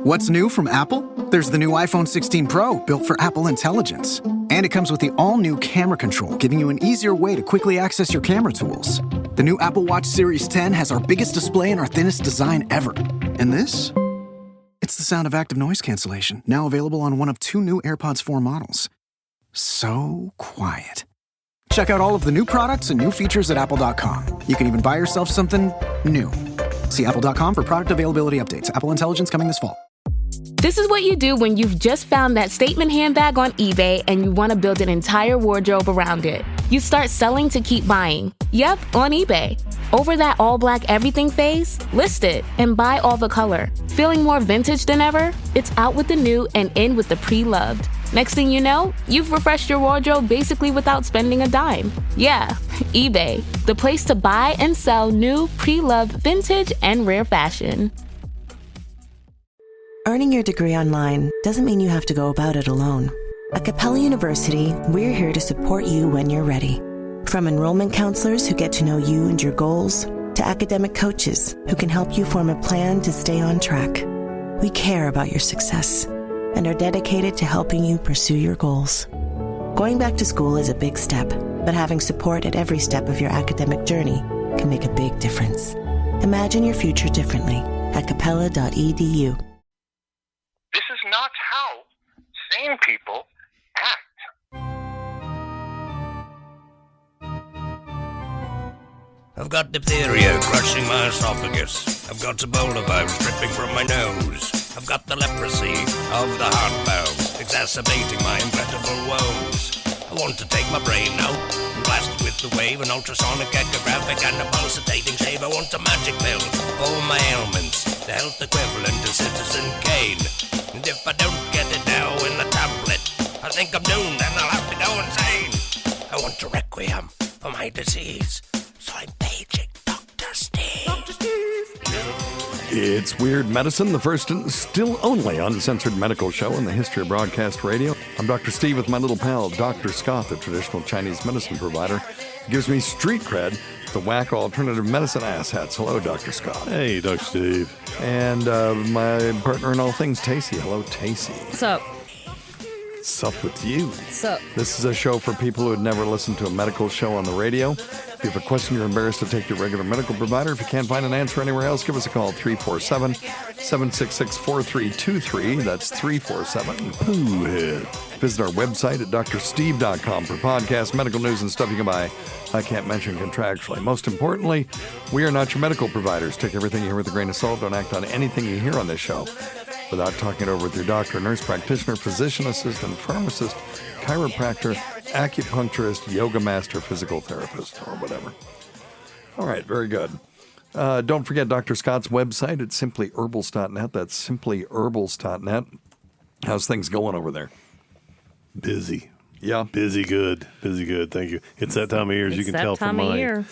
What's new from Apple? There's the new iPhone 16 Pro, built for Apple Intelligence. And it comes with the all-new camera control, giving you an easier way to quickly access your camera tools. The new Apple Watch Series 10 has our biggest display and our thinnest design ever. And this? It's the sound of active noise cancellation, now available on one of 2 new AirPods 4 models. So quiet. Check out all of the new products and new features at apple.com. You can even buy yourself something new. See apple.com for product availability updates. Apple Intelligence coming this fall. This is what you do when you've just found that statement handbag on eBay and you want to build an entire wardrobe around it. You start selling to keep buying. Yep, on eBay. Over that all-black everything phase? List it and buy all the color. Feeling more vintage than ever? It's out with the new and in with the pre-loved. Next thing you know, you've refreshed your wardrobe basically without spending a dime. Yeah, eBay, the place to buy and sell new, pre-loved, vintage, and rare fashion. Earning your degree online doesn't mean you have to go about it alone. At Capella University, we're here to support you when you're ready. From enrollment counselors who get to know you and your goals, to academic coaches who can help you form a plan to stay on track. We care about your success and are dedicated to helping you pursue your goals. Going back to school is a big step, but having support at every step of your academic journey can make a big difference. Imagine your future differently at capella.edu. This is not how sane people act. I've got diphtheria crushing my esophagus. I've got Ebola virus dripping from my nose. I've got the leprosy of the heart valves, exacerbating my impenetrable woes. I want to take my brain out and blast it with the wave, an ultrasonic, echographic, and a pulsating shave. I want a magic pill for all my ailments, the health equivalent to Citizen Kane. And if I don't get it now in a tablet, I think I'm doomed and I'll have to go insane. I want a requiem for my disease, so I'm paging Dr. Steve. Dr. Steve. It's Weird Medicine, the first and still only uncensored medical show in the history of broadcast radio. I'm Dr. Steve with my little pal, Dr. Scott, the traditional Chinese medicine provider. He gives me street cred, the whack alternative medicine asshats. Hello, Dr. Scott. Hey, Dr. Steve. And my partner in all things, Tacie. Hello, Tacie. What's up? What's up with you? What's up? This is a show for people who had never listened to a medical show on the radio. If you have a question, you're embarrassed to take your regular medical provider. If you can't find an answer anywhere else, give us a call, 347-766-4323. That's 347-POOHEAD. Visit our website at drsteve.com for podcasts, medical news, and stuff you can buy. I can't mention contractually. Most importantly, we are not your medical providers. Take everything you hear with a grain of salt. Don't act on anything you hear on this show without talking it over with your doctor, nurse practitioner, physician assistant, pharmacist, chiropractor, acupuncturist, yoga master, physical therapist, or whatever. All right, very good. Don't forget Dr. Scott's website. It's simplyherbals.net. That's simplyherbals.net. How's things going over there? Busy. Yeah. Busy good. Busy good. Thank you. It's that time of year, as you can tell from my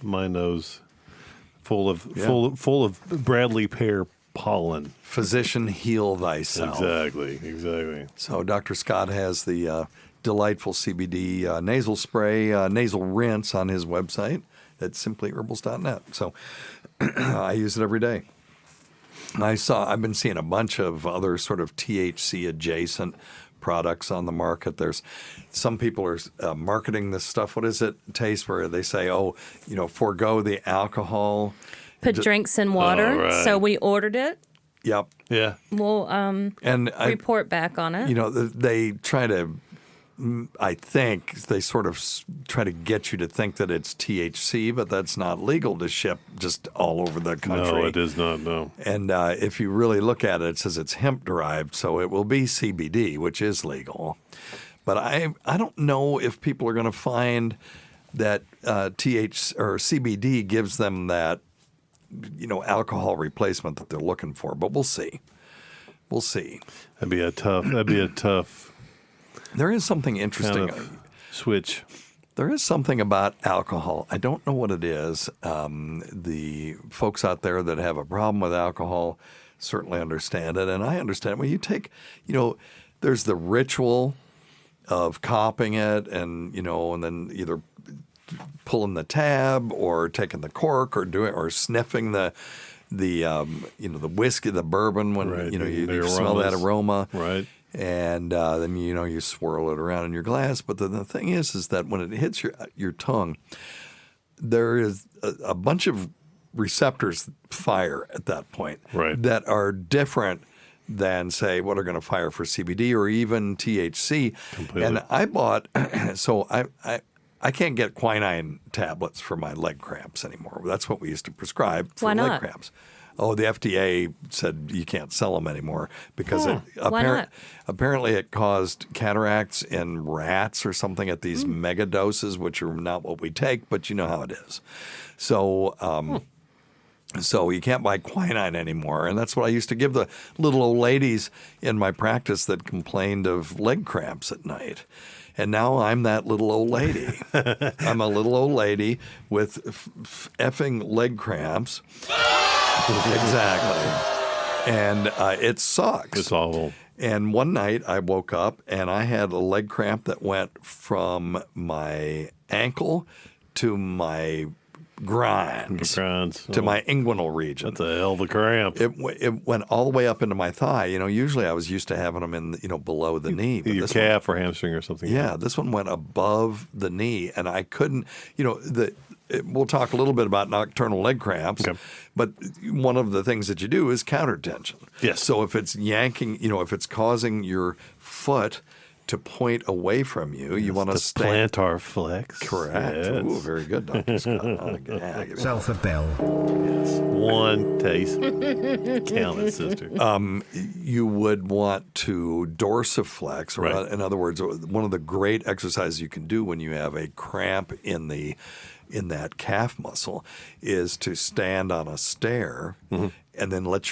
my nose full of Bradley pear pollen. Physician, heal thyself. Exactly. So Dr. Scott has the delightful CBD nasal spray, nasal rinse on his website at simplyherbals.net. So I use it every day. I've been seeing a bunch of other sort of THC adjacent products on the market. There's some people are marketing this stuff. What is it, Taste, where they say, forego the alcohol. Put drinks in water. Right. So we ordered it. Yep. Yeah. We'll report back on it. They try to, I think, they sort of try to get you to think that it's THC, but that's not legal to ship just all over the country. No, it is not, no. And if you really look at it, it says it's hemp-derived, so it will be CBD, which is legal. But I don't know if people are going to find that THC or CBD gives them that alcohol replacement that they're looking for, but we'll see. That'd be a tough. There is something interesting. Kind of switch. There is something about alcohol. I don't know what it is. The folks out there that have a problem with alcohol certainly understand it, and I understand. When you take, there's the ritual of copping it, and then either pulling the tab or taking the cork or sniffing the the whiskey, the bourbon, when you smell that aroma, right? And then you swirl it around in your glass. But the thing is that when it hits your tongue, there is a bunch of receptors fire at that point that are different than, say, what are going to fire for CBD or even THC. Completely. And I bought, so I can't get quinine tablets for my leg cramps anymore. That's what we used to prescribe for leg cramps. Oh, the FDA said you can't sell them anymore because apparently it caused cataracts in rats or something at these mega doses, which are not what we take, but you know how it is. So so you can't buy quinine anymore. And that's what I used to give the little old ladies in my practice that complained of leg cramps at night. And now I'm that little old lady. I'm a little old lady with effing leg cramps. Exactly. And it sucks. It's awful. And one night I woke up and I had a leg cramp that went from my ankle to my grinds to my inguinal region. That's a hell of a cramp. It went all the way up into my thigh. Usually I was used to having them in below the knee. But your calf or hamstring or something. Yeah, this one went above the knee, and I couldn't. We'll talk a little bit about nocturnal leg cramps, but one of the things that you do is counter tension. Yes. So if it's yanking, if it's causing your foot to point away from you, you want to stay. Plantar flex. Correct. Yes. Ooh, very good, Dr. Scott. Self a bell. Yes. One taste. Count it, sister. You would want to dorsiflex, or in other words, one of the great exercises you can do when you have a cramp in that calf muscle is to stand on a stair and then let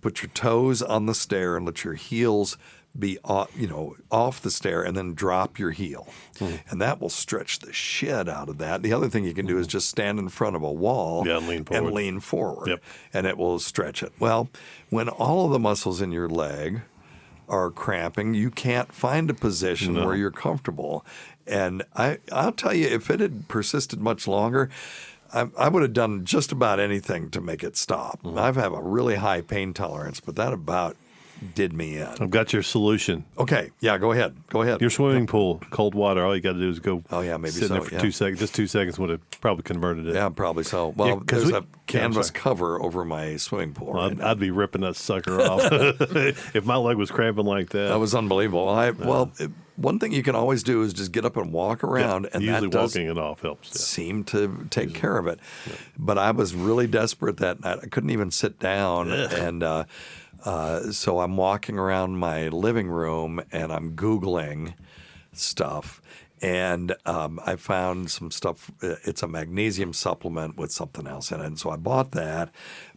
put your toes on the stair and let your heels be off the stair, and then drop your heel. And that will stretch the shit out of that. The other thing you can do is just stand in front of a wall and lean forward. Yep. And it will stretch it. Well, when all of the muscles in your leg are cramping, you can't find a position where you're comfortable. And I'll tell you, if it had persisted much longer, I would have done just about anything to make it stop. I have a really high pain tolerance, but that about did me in. I've got your solution. Okay. Yeah, go ahead. Your swimming pool, cold water. All you got to do is go sit so, there for 2 seconds. Just 2 seconds would have probably converted it. Yeah, probably so. Well, there's a canvas cover over my swimming pool. Well, I'd be ripping that sucker off if my leg was cramping like that. That was unbelievable. One thing you can always do is just get up and walk around, and usually that walking it off helps. Seem to take care of it. Yeah. But I was really desperate that night. I couldn't even sit down, and so I'm walking around my living room and I'm Googling stuff. And I found some stuff. It's a magnesium supplement with something else in it. And so I bought that.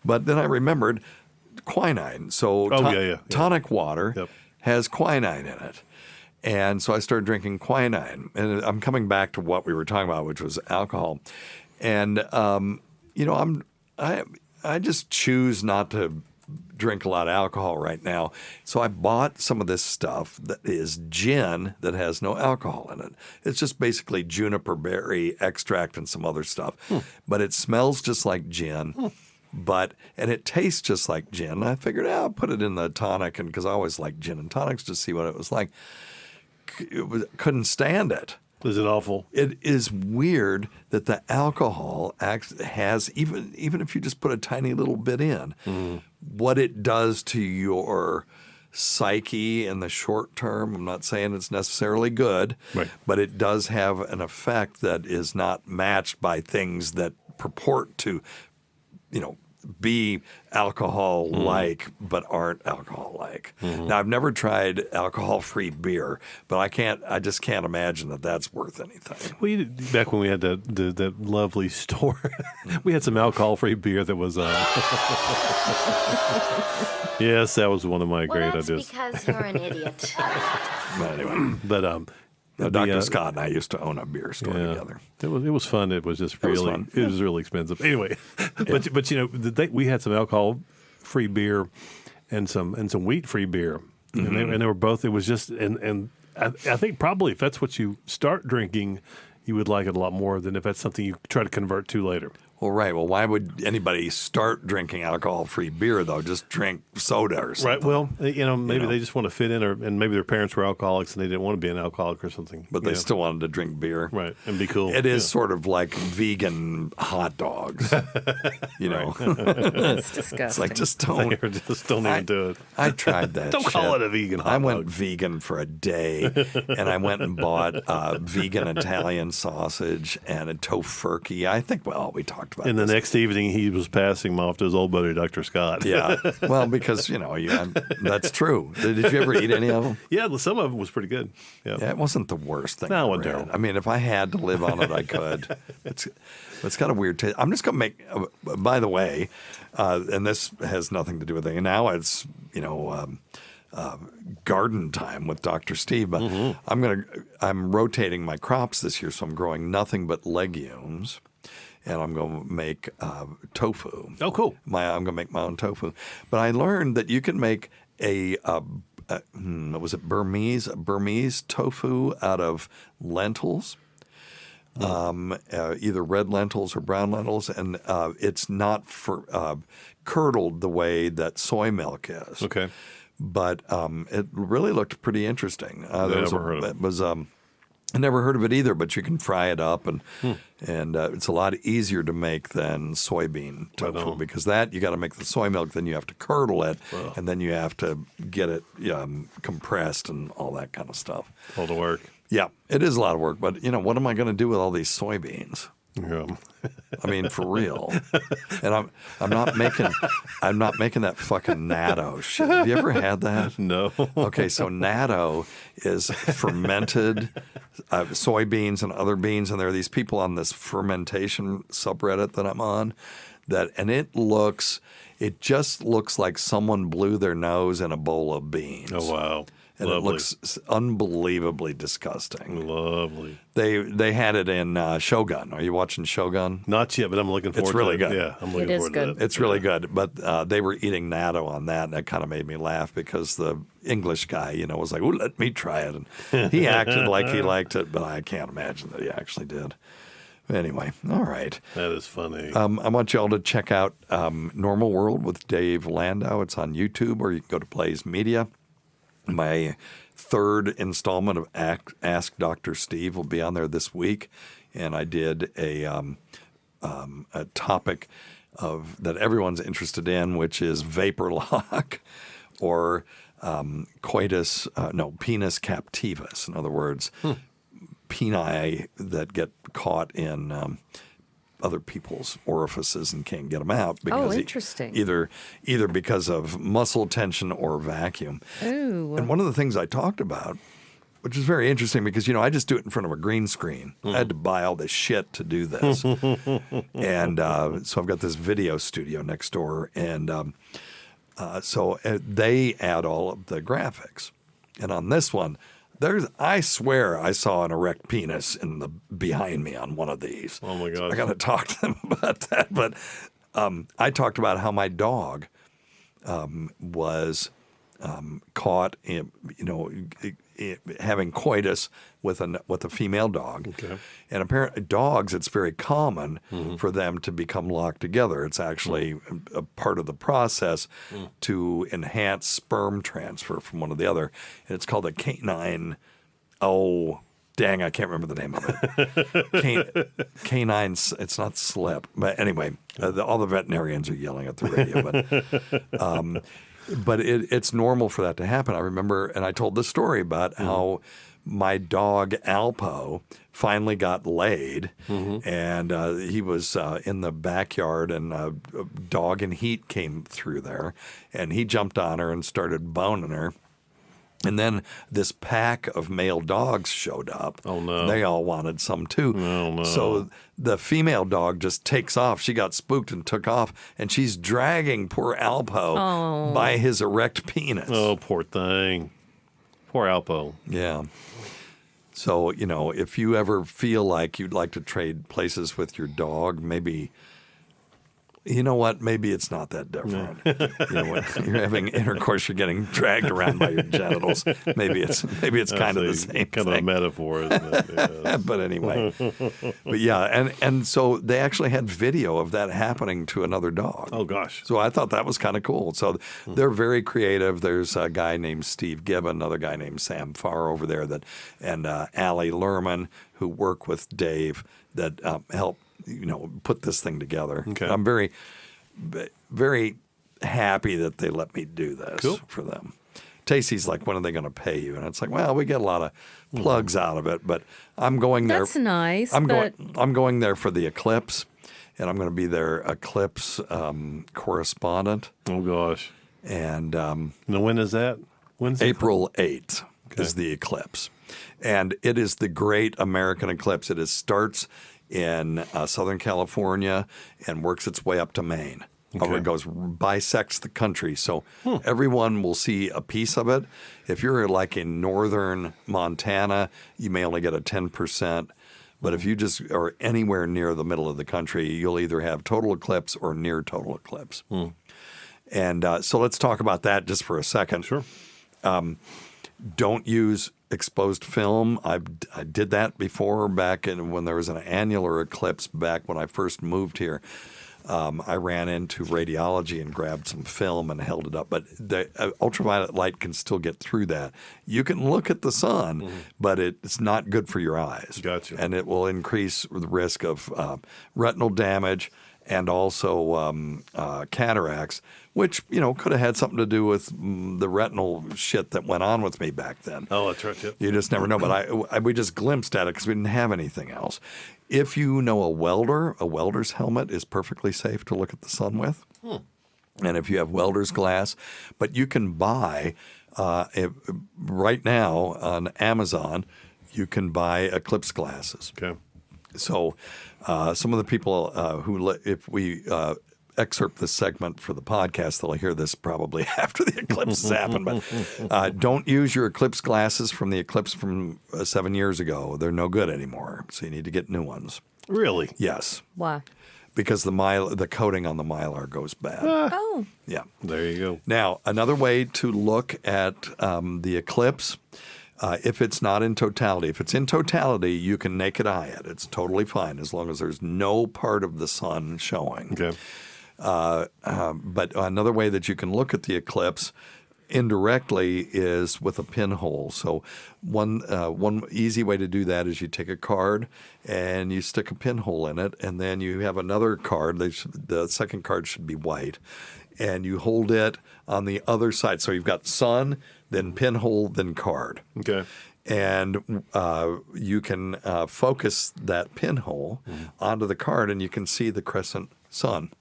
But then I remembered quinine. So tonic water has quinine in it. And so I started drinking quinine. And I'm coming back to what we were talking about, which was alcohol. And, I just choose not to drink a lot of alcohol right now. So I bought some of this stuff that is gin that has no alcohol in it. It's just basically juniper berry extract and some other stuff. But it smells just like gin. And it tastes just like gin. I figured I'll put it in the tonic, and because I always like gin and tonics to see what it was like. Couldn't stand it. Is it awful? It is weird that the alcohol has, even if you just put a tiny little bit in, what it does to your psyche in the short term. I'm not saying it's necessarily good, but it does have an effect that is not matched by things that purport to, be alcohol-like but aren't alcohol-like. Now, I've never tried alcohol-free beer, but I just can't imagine that that's worth anything. Well, back when we had that lovely store, we had some alcohol-free beer that was yes, that was one of my great ideas. That's because you're an idiot. But anyway. Dr. Scott and I used to own a beer store together. It was fun. It was just really it was really expensive. Anyway, but we had some alcohol-free beer and some wheat-free beer, and they were both. It was just and I think probably if that's what you start drinking, you would like it a lot more than if that's something you try to convert to later. Well, right. Well, why would anybody start drinking alcohol-free beer, though? Just drink soda or something. Right. Well, maybe they just want to fit in, and maybe their parents were alcoholics and they didn't want to be an alcoholic or something. But they still wanted to drink beer. Right. And be cool. It is sort of like vegan hot dogs. It's disgusting. It's like, just don't even do it. I tried that Don't call it a vegan hot dog. I went vegan for a day, and I went and bought vegan Italian sausage and a tofurkey. I think, we talked about And this. the next evening, he was passing them off to his old buddy, Dr. Scott. Yeah. Well, because, that's true. Did you ever eat any of them? Yeah, some of them was pretty good. Yeah, it wasn't the worst thing. No, I it ever wasn't. had. I mean, if I had to live on it, I could. It's got a weird taste. I'm just going to make, by the way, and this has nothing to do with it. And now it's, garden time with Dr. Steve. But I'm rotating my crops this year, so I'm growing nothing but legumes. And I'm going to make tofu. Oh, cool. I'm going to make my own tofu. But I learned that you can make was it Burmese tofu out of lentils, either red lentils or brown lentils. And it's not curdled the way that soy milk is. Okay. But it really looked pretty interesting. I never heard of it. I never heard of it either, but you can fry it up, and it's a lot easier to make than soybean tofu because you got to make the soy milk, then you have to curdle it, and then you have to get it compressed and all that kind of stuff. All the work. Yeah, it is a lot of work, but what am I going to do with all these soybeans? Yeah. I mean, for real. And I'm not making that fucking natto shit. Have you ever had that? No. Okay, so natto is fermented soybeans and other beans, and there are these people on this fermentation subreddit that I'm on and it just looks like someone blew their nose in a bowl of beans. Oh, wow. And Lovely. It looks unbelievably disgusting. Lovely. They had it in Shogun. Are you watching Shogun? Not yet, but I'm looking forward to it. It's really good. Yeah, I'm looking forward to it. It's really good. But they were eating natto on that, and that kind of made me laugh because the English guy, was like, "Ooh, let me try it." And he acted like he liked it, but I can't imagine that he actually did. Anyway, all right. That is funny. I want you all to check out Normal World with Dave Landau. It's on YouTube, or you can go to Blaze Media. My third installment of Ask Dr. Steve will be on there this week, and I did a topic that everyone's interested in, which is vapor lock or penis captivus. In other words, peni that get caught in other people's orifices and can't get them out because interesting. Either because of muscle tension or vacuum. Ooh. And one of the things I talked about, which is very interesting because I just do it in front of a green screen. I had to buy all this shit to do this, and so I've got this video studio next door, and so they add all of the graphics, and on this one. I swear I saw an erect penis behind me on one of these. Oh my God! I got to talk to them about that. But I talked about how my dog was caught in, having coitus with a female dog. Okay. And apparently dogs, it's very common for them to become locked together. It's actually a part of the process to enhance sperm transfer from one to the other. And it's called a canine, I can't remember the name of it. Canine, it's not slip. But anyway, all the veterinarians are yelling at the radio. But it's normal for that to happen. I remember, and I told the story about how my dog Alpo finally got laid, and he was in the backyard, and a dog in heat came through there, and he jumped on her and started boning her. And then this pack of male dogs showed up. Oh, no. They all wanted some too. Oh, no. So the female dog just takes off. She got spooked and took off, and she's dragging poor Alpo by his erect penis. Oh, poor thing. Poor Alpo. Yeah. So, if you ever feel like you'd like to trade places with your dog, maybe You know what? Maybe it's not that different. When you're having intercourse, you're getting dragged around by your genitals. Maybe it's kind of the same kind thing. of a metaphor, isn't it? Yeah. But anyway, and so they actually had video of that happening to another dog. Oh gosh! So I thought that was kind of cool. So they're very creative. There's a guy named Steve Gibbon, another guy named Sam Farr over there, and Allie Lerman, who work with Dave, that help put this thing together. Okay. I'm very, very happy that they let me do this for them. Tacie's like, when are they going to pay you? And it's like, well, we get a lot of plugs out of it, but I'm going there. That's nice. I'm going there for the eclipse, and I'm going to be their eclipse correspondent. Oh gosh! And now when is that? When's April 8th is the eclipse, and it is the great American eclipse. It starts in Southern California and works its way up to Maine. It bisects the country. So everyone will see a piece of it. If you're like in northern Montana, you may only get a 10%. But if you just are anywhere near the middle of the country, you'll either have total eclipse or near total eclipse. And so let's talk about that just for a second. Sure. Don't use exposed film. I did that before back when there was an annular eclipse back when I first moved here. I ran into radiology and grabbed some film and held it up. But the ultraviolet light can still get through that. You can look at the sun, but it's not good for your eyes. Gotcha. And it will increase the risk of retinal damage and also cataracts, which, could have had something to do with the retinal shit that went on with me back then. Oh, that's right. Yep. You just never know. But we just glimpsed at it because we didn't have anything else. If you know a welder's helmet is perfectly safe to look at the sun with. And if you have welder's glass, but you can buy right now on Amazon, you can buy eclipse glasses. Okay. So some of the people if we excerpt this segment for the podcast, they'll hear this probably after the eclipse has happened. But don't use your eclipse glasses from the eclipse from 7 years ago. They're no good anymore. So you need to get new ones. Really? Yes. Why? Because the coating on the mylar goes bad. Oh. Yeah. There you go. Now, another way to look at the eclipse, if it's not in totality. If it's in totality, you can naked eye it. It's totally fine as long as there's no part of the sun showing. Okay. But another way that you can look at the eclipse indirectly is with a pinhole. So one easy way to do that is you take a card and you stick a pinhole in it, and then you have another card. The second card should be white, and you hold it on the other side. So you've got sun, then pinhole, then card. Okay. And you can focus that pinhole onto the card, and you can see the crescent sun.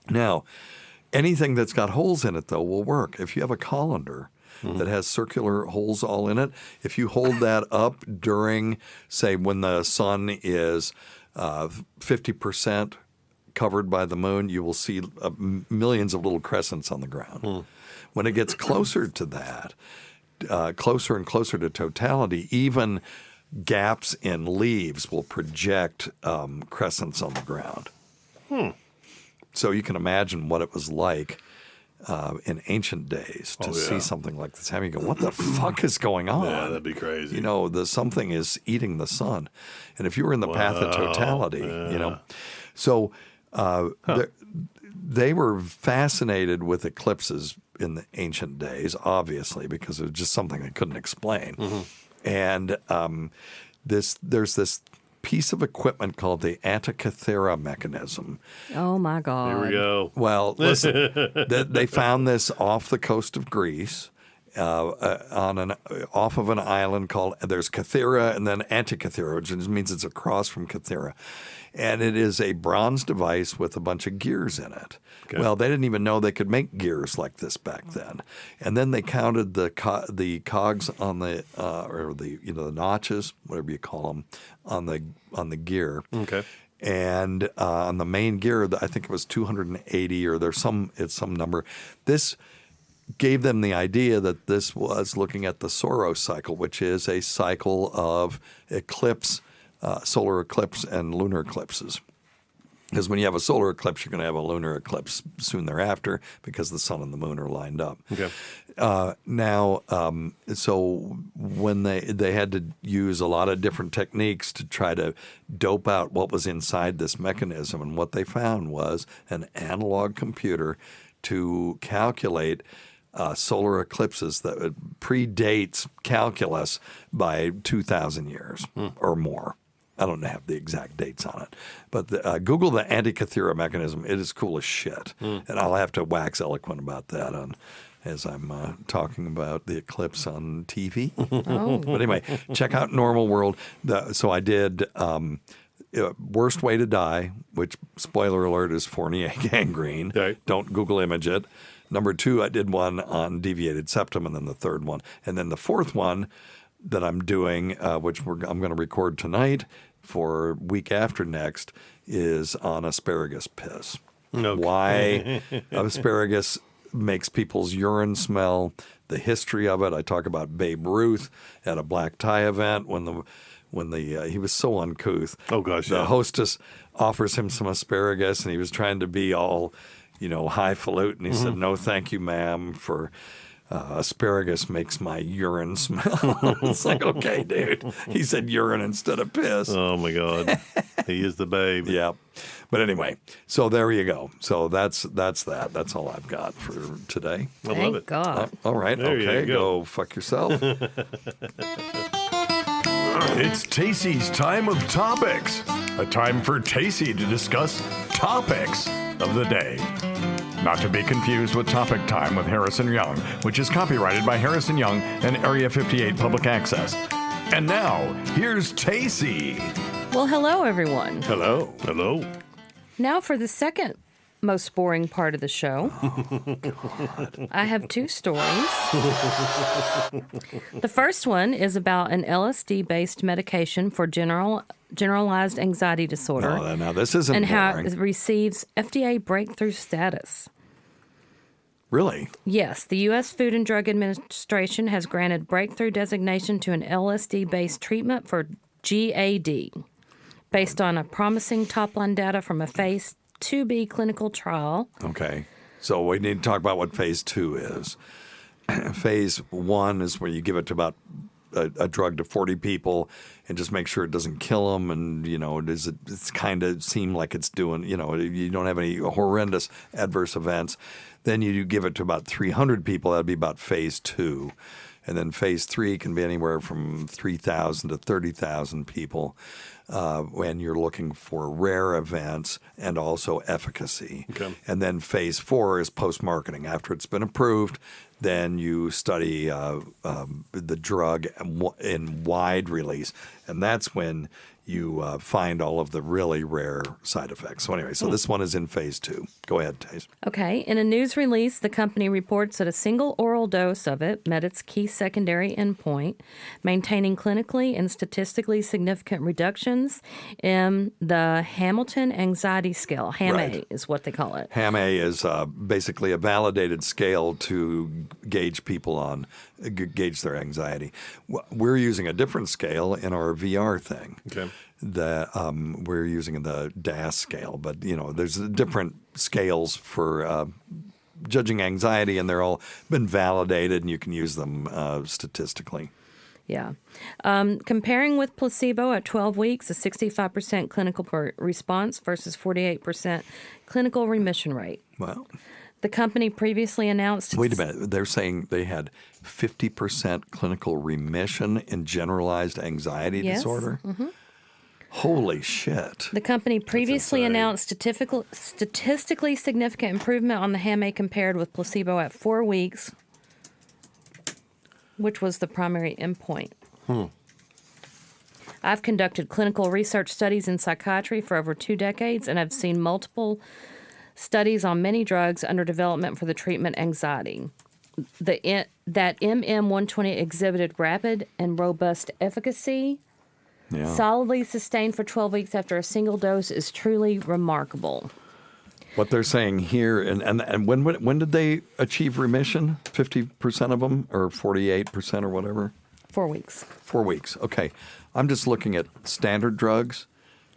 Now, anything that's got holes in it, though, will work. If you have a colander that has circular holes all in it, if you hold that up during, say, when the sun is 50% covered by the moon, you will see millions of little crescents on the ground. When it gets closer to that, closer and closer to totality, even gaps in leaves will project crescents on the ground. So you can imagine what it was like in ancient days to see something like this. Having you go, what the fuck is going on? Yeah, that'd be crazy. Something is eating the sun. And if you were in the path of totality, So they were fascinated with eclipses in the ancient days, obviously, because it was just something they couldn't explain. And there's this piece of equipment called the Antikythera mechanism. Oh, my God. Here we go. Well, listen, they found this off the coast of Greece, off of an island called, there's Kythera and then Antikythera, which means it's a cross from Kythera. And it is a bronze device with a bunch of gears in it. Okay. Well, they didn't even know they could make gears like this back then. And then they counted the cogs on the the notches, whatever you call them, on the gear. Okay. And on the main gear, I think it was 280, or it's some number. This gave them the idea that this was looking at the Saros cycle, which is a cycle of eclipse, solar eclipse and lunar eclipses. Because when you have a solar eclipse, you're going to have a lunar eclipse soon thereafter because the sun and the moon are lined up. Okay. So when they had to use a lot of different techniques to try to dope out what was inside this mechanism, and what they found was an analog computer to calculate solar eclipses that predates calculus by 2,000 years or more. I don't have the exact dates on it. But Google the Antikythera mechanism. It is cool as shit. And I'll have to wax eloquent about that as I'm talking about the eclipse on TV. Oh. But anyway, check out Normal World. So I did Worst Way to Die, which, spoiler alert, is Fournier gangrene. Right. Don't Google image it. Number 2, I did one on deviated septum, and then the third one. And then the fourth one that I'm doing, which I'm going to record tonight for week after next, is on asparagus piss. Okay. Why asparagus makes people's urine smell, the history of it. I talk about Babe Ruth at a black tie event when he was so uncouth. Oh, gosh, The yeah. hostess offers him some asparagus, and he was trying to be all, highfalutin. He said, "No, thank you, ma'am, for asparagus makes my urine smell." It's like, okay, dude. He said urine instead of piss. Oh, my God. He is the babe. Yeah. But anyway, so there you go. So that's that. That's all I've got for today. I love Thank it. God. All right. There you Okay. go. Fuck yourself. It's Tacie's time of topics. A time for Tacie to discuss topics of the day. Not to be confused with Topic Time with Harrison Young, which is copyrighted by Harrison Young and Area 58 Public Access. And now, here's Tacie. Well, hello, everyone. Hello. Hello. Now for the second most boring part of the show. I have 2 stories. The first one is about an LSD-based medication for generalized anxiety disorder. No, now this isn't and how boring. it receives FDA breakthrough status. Really? Yes, the U.S. Food and Drug Administration has granted breakthrough designation to an LSD-based treatment for GAD, based on a promising top-line data from a phase 2B clinical trial. Okay. So we need to talk about what phase 2 is. Phase 1 is where you give it to about a drug to 40 people and just make sure it doesn't kill them. And, it's kind of seem like it's doing, you don't have any horrendous adverse events. Then you give it to about 300 people. That'd be about phase 2. And then phase 3 can be anywhere from 3,000 to 30,000 people when you're looking for rare events and also efficacy. Okay. And then phase 4 is post-marketing. After it's been approved, then you study the drug in wide release. And that's when you find all of the really rare side effects. So anyway, this one is in phase 2. Go ahead, Tace. Okay. In a news release, the company reports that a single oral dose of it met its key secondary endpoint, maintaining clinically and statistically significant reductions in the Hamilton Anxiety Scale. HAM-A Right. is what they call it. HAM-A is basically a validated scale to gauge people on, gauge their anxiety. We're using a different scale in our VR thing. Okay. We're using the DAS scale, but there's different scales for judging anxiety, and they're all been validated, and you can use them statistically. Yeah. Comparing with placebo at 12 weeks, a 65% clinical response versus 48% clinical remission rate. Wow. The company previously announced... Wait a minute. They're saying they had 50% clinical remission in generalized anxiety disorder? Mm-hmm. Holy shit. The company previously announced statistically significant improvement on the HAM-A compared with placebo at 4 weeks, which was the primary endpoint. I've conducted clinical research studies in psychiatry for over 2 decades, and I've seen multiple studies on many drugs under development for the treatment anxiety. That MM120 exhibited rapid and robust efficacy. Yeah. Solidly sustained for 12 weeks after a single dose is truly remarkable. What they're saying here, and when did they achieve remission? 50% of them, or 48% or whatever? 4 weeks. 4 weeks. Okay. I'm just looking at standard drugs.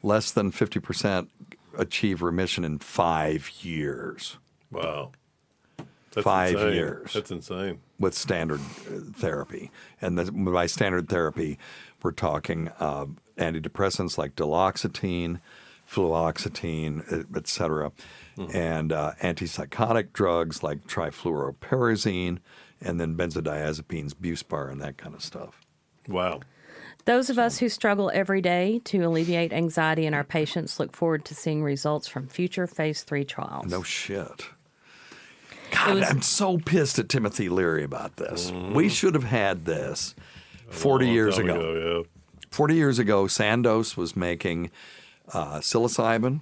Less than 50% achieve remission in 5 years. Wow. That's 5 insane. years. That's insane. With standard therapy. And by standard therapy, we're talking antidepressants like duloxetine, fluoxetine, et cetera, and antipsychotic drugs like trifluoroperazine, and then benzodiazepines, Buspar, and that kind of stuff. Wow. Those of us who struggle every day to alleviate anxiety in our patients look forward to seeing results from future phase 3 trials. No shit. God, I'm so pissed at Timothy Leary about this. We should have had this 40 years ago. 40 years ago, Sandoz was making psilocybin,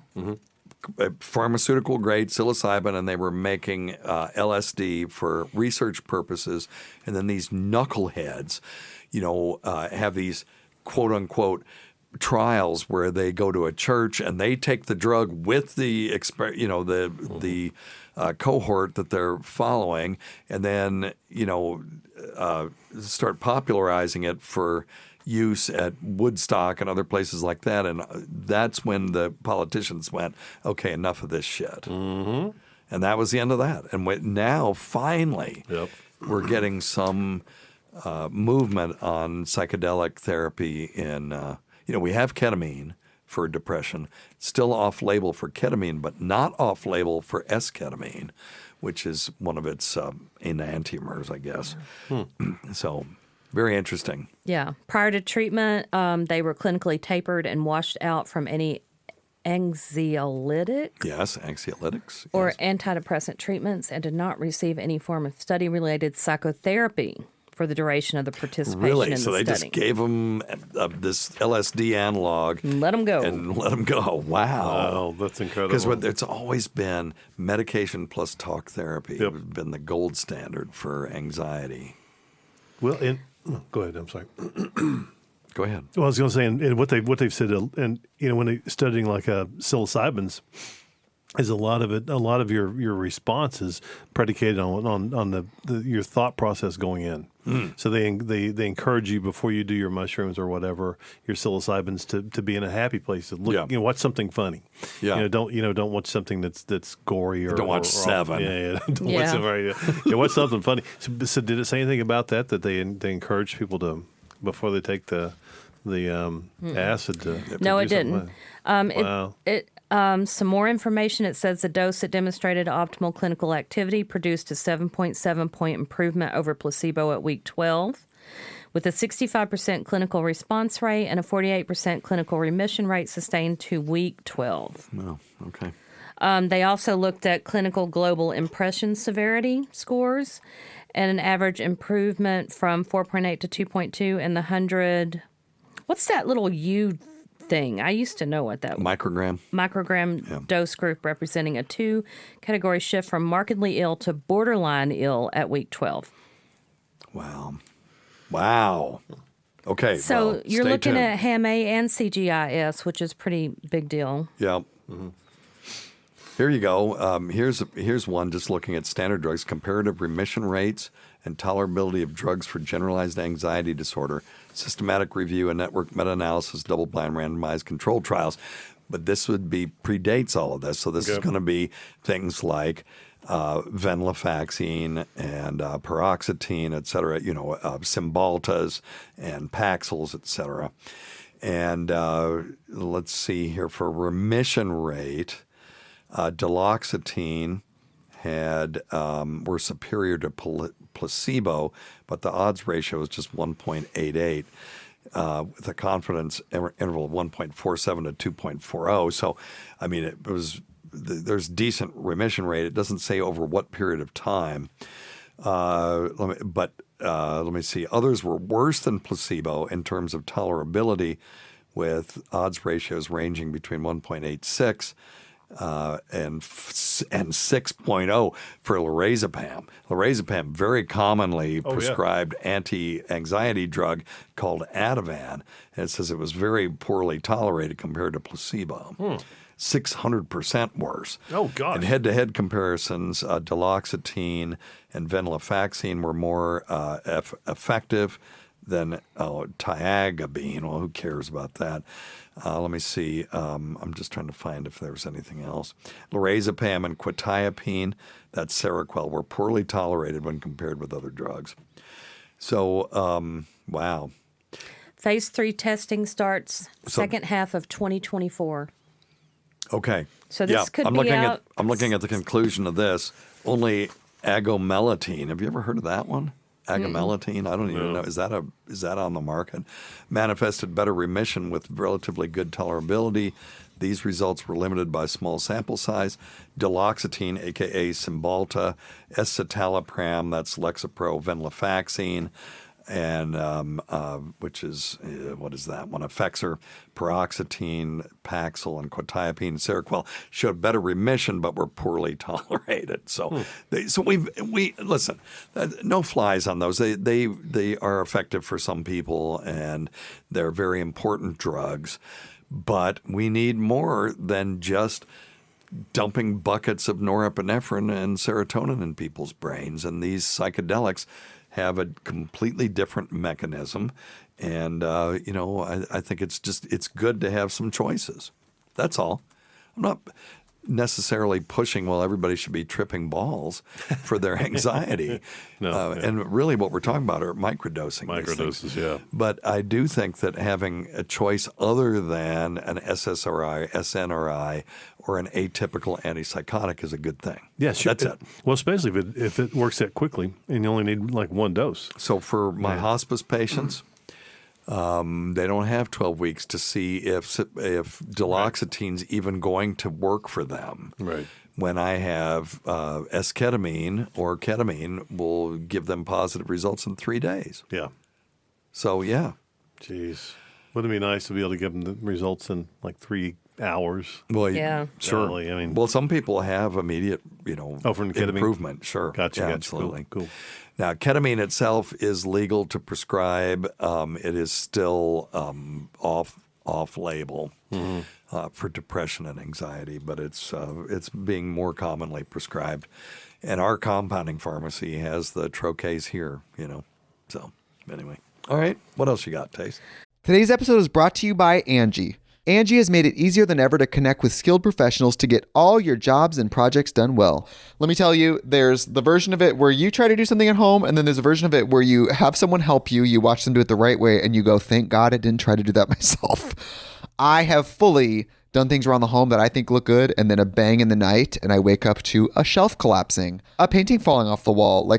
pharmaceutical-grade psilocybin, and they were making LSD for research purposes. And then these knuckleheads, have these quote-unquote trials where they go to a church and they take the drug with the cohort that they're following, and then start popularizing it for use at Woodstock and other places like that. And that's when the politicians went, okay, enough of this shit. Mm-hmm. And that was the end of that. And now finally we're getting some movement on psychedelic therapy in we have ketamine for depression, still off-label for ketamine, but not off-label for S-ketamine, which is one of its enantiomers, I guess. So very interesting. Yeah. Prior to treatment, they were clinically tapered and washed out from any anxiolytics. Yes, anxiolytics. Or antidepressant treatments, and did not receive any form of study-related psychotherapy for the duration of the participation in the study. So they just gave them this LSD analog. Let them go. And let them go. Wow. Wow, that's incredible. Because it's always been medication plus talk therapy has been the gold standard for anxiety. Well, go ahead. I'm sorry. Go ahead. Well, I was going to say, and what they've said, and when they're studying like psilocybins, is a lot of your response is predicated on your thought process going in. So they encourage you before you do your mushrooms or whatever, your psilocybins, to be in a happy place. To look, watch something funny. Yeah. Don't watch something that's gory or don't watch Seven. Don't watch Seven. Watch something funny. So did it say anything about that they encourage people to before they take the acid to? No, it didn't. Wow. Some more information. It says the dose that demonstrated optimal clinical activity produced a 7.7 point improvement over placebo at week 12, with a 65% clinical response rate and a 48% clinical remission rate sustained to week 12. Oh, okay. They also looked at clinical global impression severity scores and an average improvement from 4.8 to 2.2 in the 100. What's that little U thing? I used to know what that was. Microgram dose group, representing a 2-category shift from markedly ill to borderline ill at week 12. Wow. Okay. So you're looking at HAM-A and CGI-S, which is pretty big deal. Yeah. Mm-hmm. Here you go. Here's one just looking at standard drugs, comparative remission rates and tolerability of drugs for generalized anxiety disorder, systematic review and network meta-analysis, double-blind randomized controlled trials. But this predates all of this. So this is going to be things like venlafaxine and paroxetine, et cetera, Cymbaltas and Paxils, et cetera. And let's see here, for remission rate, duloxetine were superior to placebo, but the odds ratio is just 1.88 with a confidence interval of 1.47 to 2.40. So, I mean, there's decent remission rate. It doesn't say over what period of time. Let me see. Others were worse than placebo in terms of tolerability, with odds ratios ranging between 1.86 and 6.0 for lorazepam. Lorazepam, very commonly prescribed anti-anxiety drug called Ativan, and it says it was very poorly tolerated compared to placebo. 600% worse. Oh, gosh. In head-to-head comparisons, duloxetine and venlafaxine were more effective than tiagabine. Well, who cares about that? Let me see. I'm just trying to find if there's anything else. Lorazepam and quetiapine, that's Seroquel, were poorly tolerated when compared with other drugs. So, wow. Phase 3 testing starts second half of 2024. Okay. So this could I'm be looking I'm looking at the conclusion of this. Only agomelatine. Have you ever heard of that one? Agomelatine? I don't even know. Is that on the market? Manifested better remission with relatively good tolerability. These results were limited by small sample size. Duloxetine, a.k.a. Cymbalta, escitalopram, that's Lexapro, venlafaxine, and which is, what is that one? Effexor, paroxetine, Paxil, and quetiapine, Seroquel showed better remission, but were poorly tolerated. So, we listen. No flies on those. They are effective for some people, and they're very important drugs. But we need more than just dumping buckets of norepinephrine and serotonin in people's brains. And these psychedelics have a completely different mechanism. And, I think it's good to have some choices. That's all. I'm not necessarily pushing, everybody should be tripping balls for their anxiety. And really what we're talking about are microdosing. Microdoses, yeah. But I do think that having a choice other than an SSRI, SNRI, or an atypical antipsychotic is a good thing. Yeah, sure. That's it. Well, especially if it works that quickly and you only need like one dose. So for my hospice patients, they don't have 12 weeks to see if duloxetine's even going to work for them. Right. When I have esketamine or ketamine, will give them positive results in 3 days. Yeah. So, yeah. Jeez. Wouldn't it be nice to be able to give them the results in like 3 hours? Well, yeah. Sure. Golly, I mean, well, some people have immediate, from ketamine? improvement. Sure. Gotcha. Yeah, absolutely. Cool. Now, ketamine itself is legal to prescribe. It is still off-label for depression and anxiety, but it's being more commonly prescribed. And our compounding pharmacy has the troches here, So, anyway. All right. What else you got, Tace? Today's episode is brought to you by Angie. Angie has made it easier than ever to connect with skilled professionals to get all your jobs and projects done well. Let me tell you, there's the version of it where you try to do something at home, and then there's a version of it where you have someone help you, you watch them do it the right way, and you go, thank God I didn't try to do that myself. I have fully done things around the home that I think look good, and then a bang in the night, and I wake up to a shelf collapsing, a painting falling off the wall.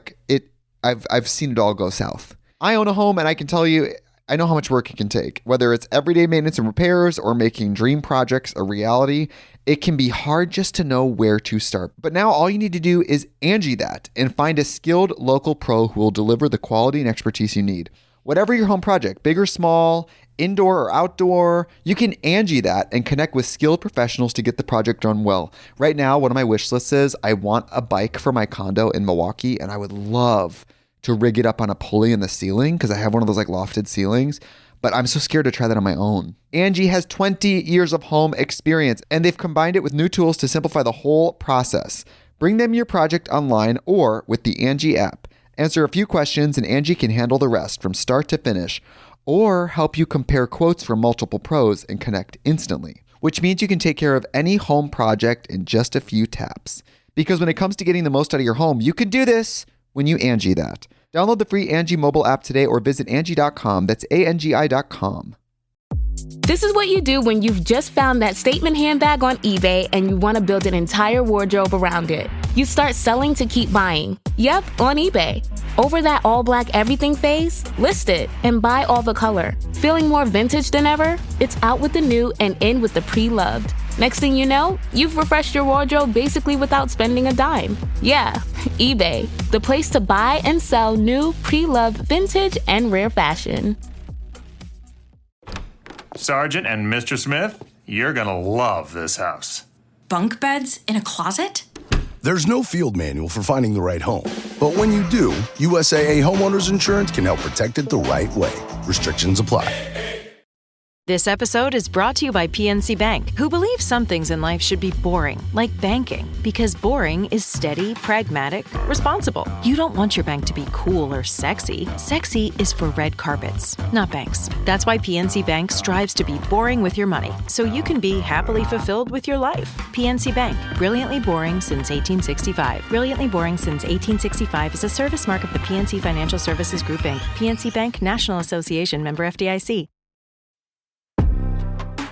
I've seen it all go south. I own a home, and I can tell you, I know how much work it can take. Whether it's everyday maintenance and repairs or making dream projects a reality, it can be hard just to know where to start. But now all you need to do is Angie that and find a skilled local pro who will deliver the quality and expertise you need. Whatever your home project, big or small, indoor or outdoor, you can Angie that and connect with skilled professionals to get the project done well. Right now, one of my wish lists is I want a bike for my condo in Milwaukee, and I would love to rig it up on a pulley in the ceiling because I have one of those lofted ceilings, but I'm so scared to try that on my own. Angie has 20 years of home experience, and they've combined it with new tools to simplify the whole process. Bring them your project online or with the Angie app. Answer a few questions and Angie can handle the rest from start to finish, or help you compare quotes from multiple pros and connect instantly, which means you can take care of any home project in just a few taps. Because when it comes to getting the most out of your home, you can do this when you Angie that. Download the free Angie mobile app today or visit Angie.com. That's ANGI.com. This is what you do when you've just found that statement handbag on eBay and you want to build an entire wardrobe around it. You start selling to keep buying. Yep, on eBay. Over that all-black everything phase? List it and buy all the color. Feeling more vintage than ever? It's out with the new and in with the pre-loved. Next thing you know, you've refreshed your wardrobe basically without spending a dime. Yeah, eBay, the place to buy and sell new, pre-loved, vintage, and rare fashion. Sergeant and Mr. Smith, you're gonna love this house. Bunk beds in a closet? There's no field manual for finding the right home. But when you do, USAA Homeowners Insurance can help protect it the right way. Restrictions apply. This episode is brought to you by PNC Bank, who believes some things in life should be boring, like banking, because boring is steady, pragmatic, responsible. You don't want your bank to be cool or sexy. Sexy is for red carpets, not banks. That's why PNC Bank strives to be boring with your money, so you can be happily fulfilled with your life. PNC Bank, brilliantly boring since 1865. Brilliantly boring since 1865 is a service mark of the PNC Financial Services Group, Inc. PNC Bank, National Association, member FDIC.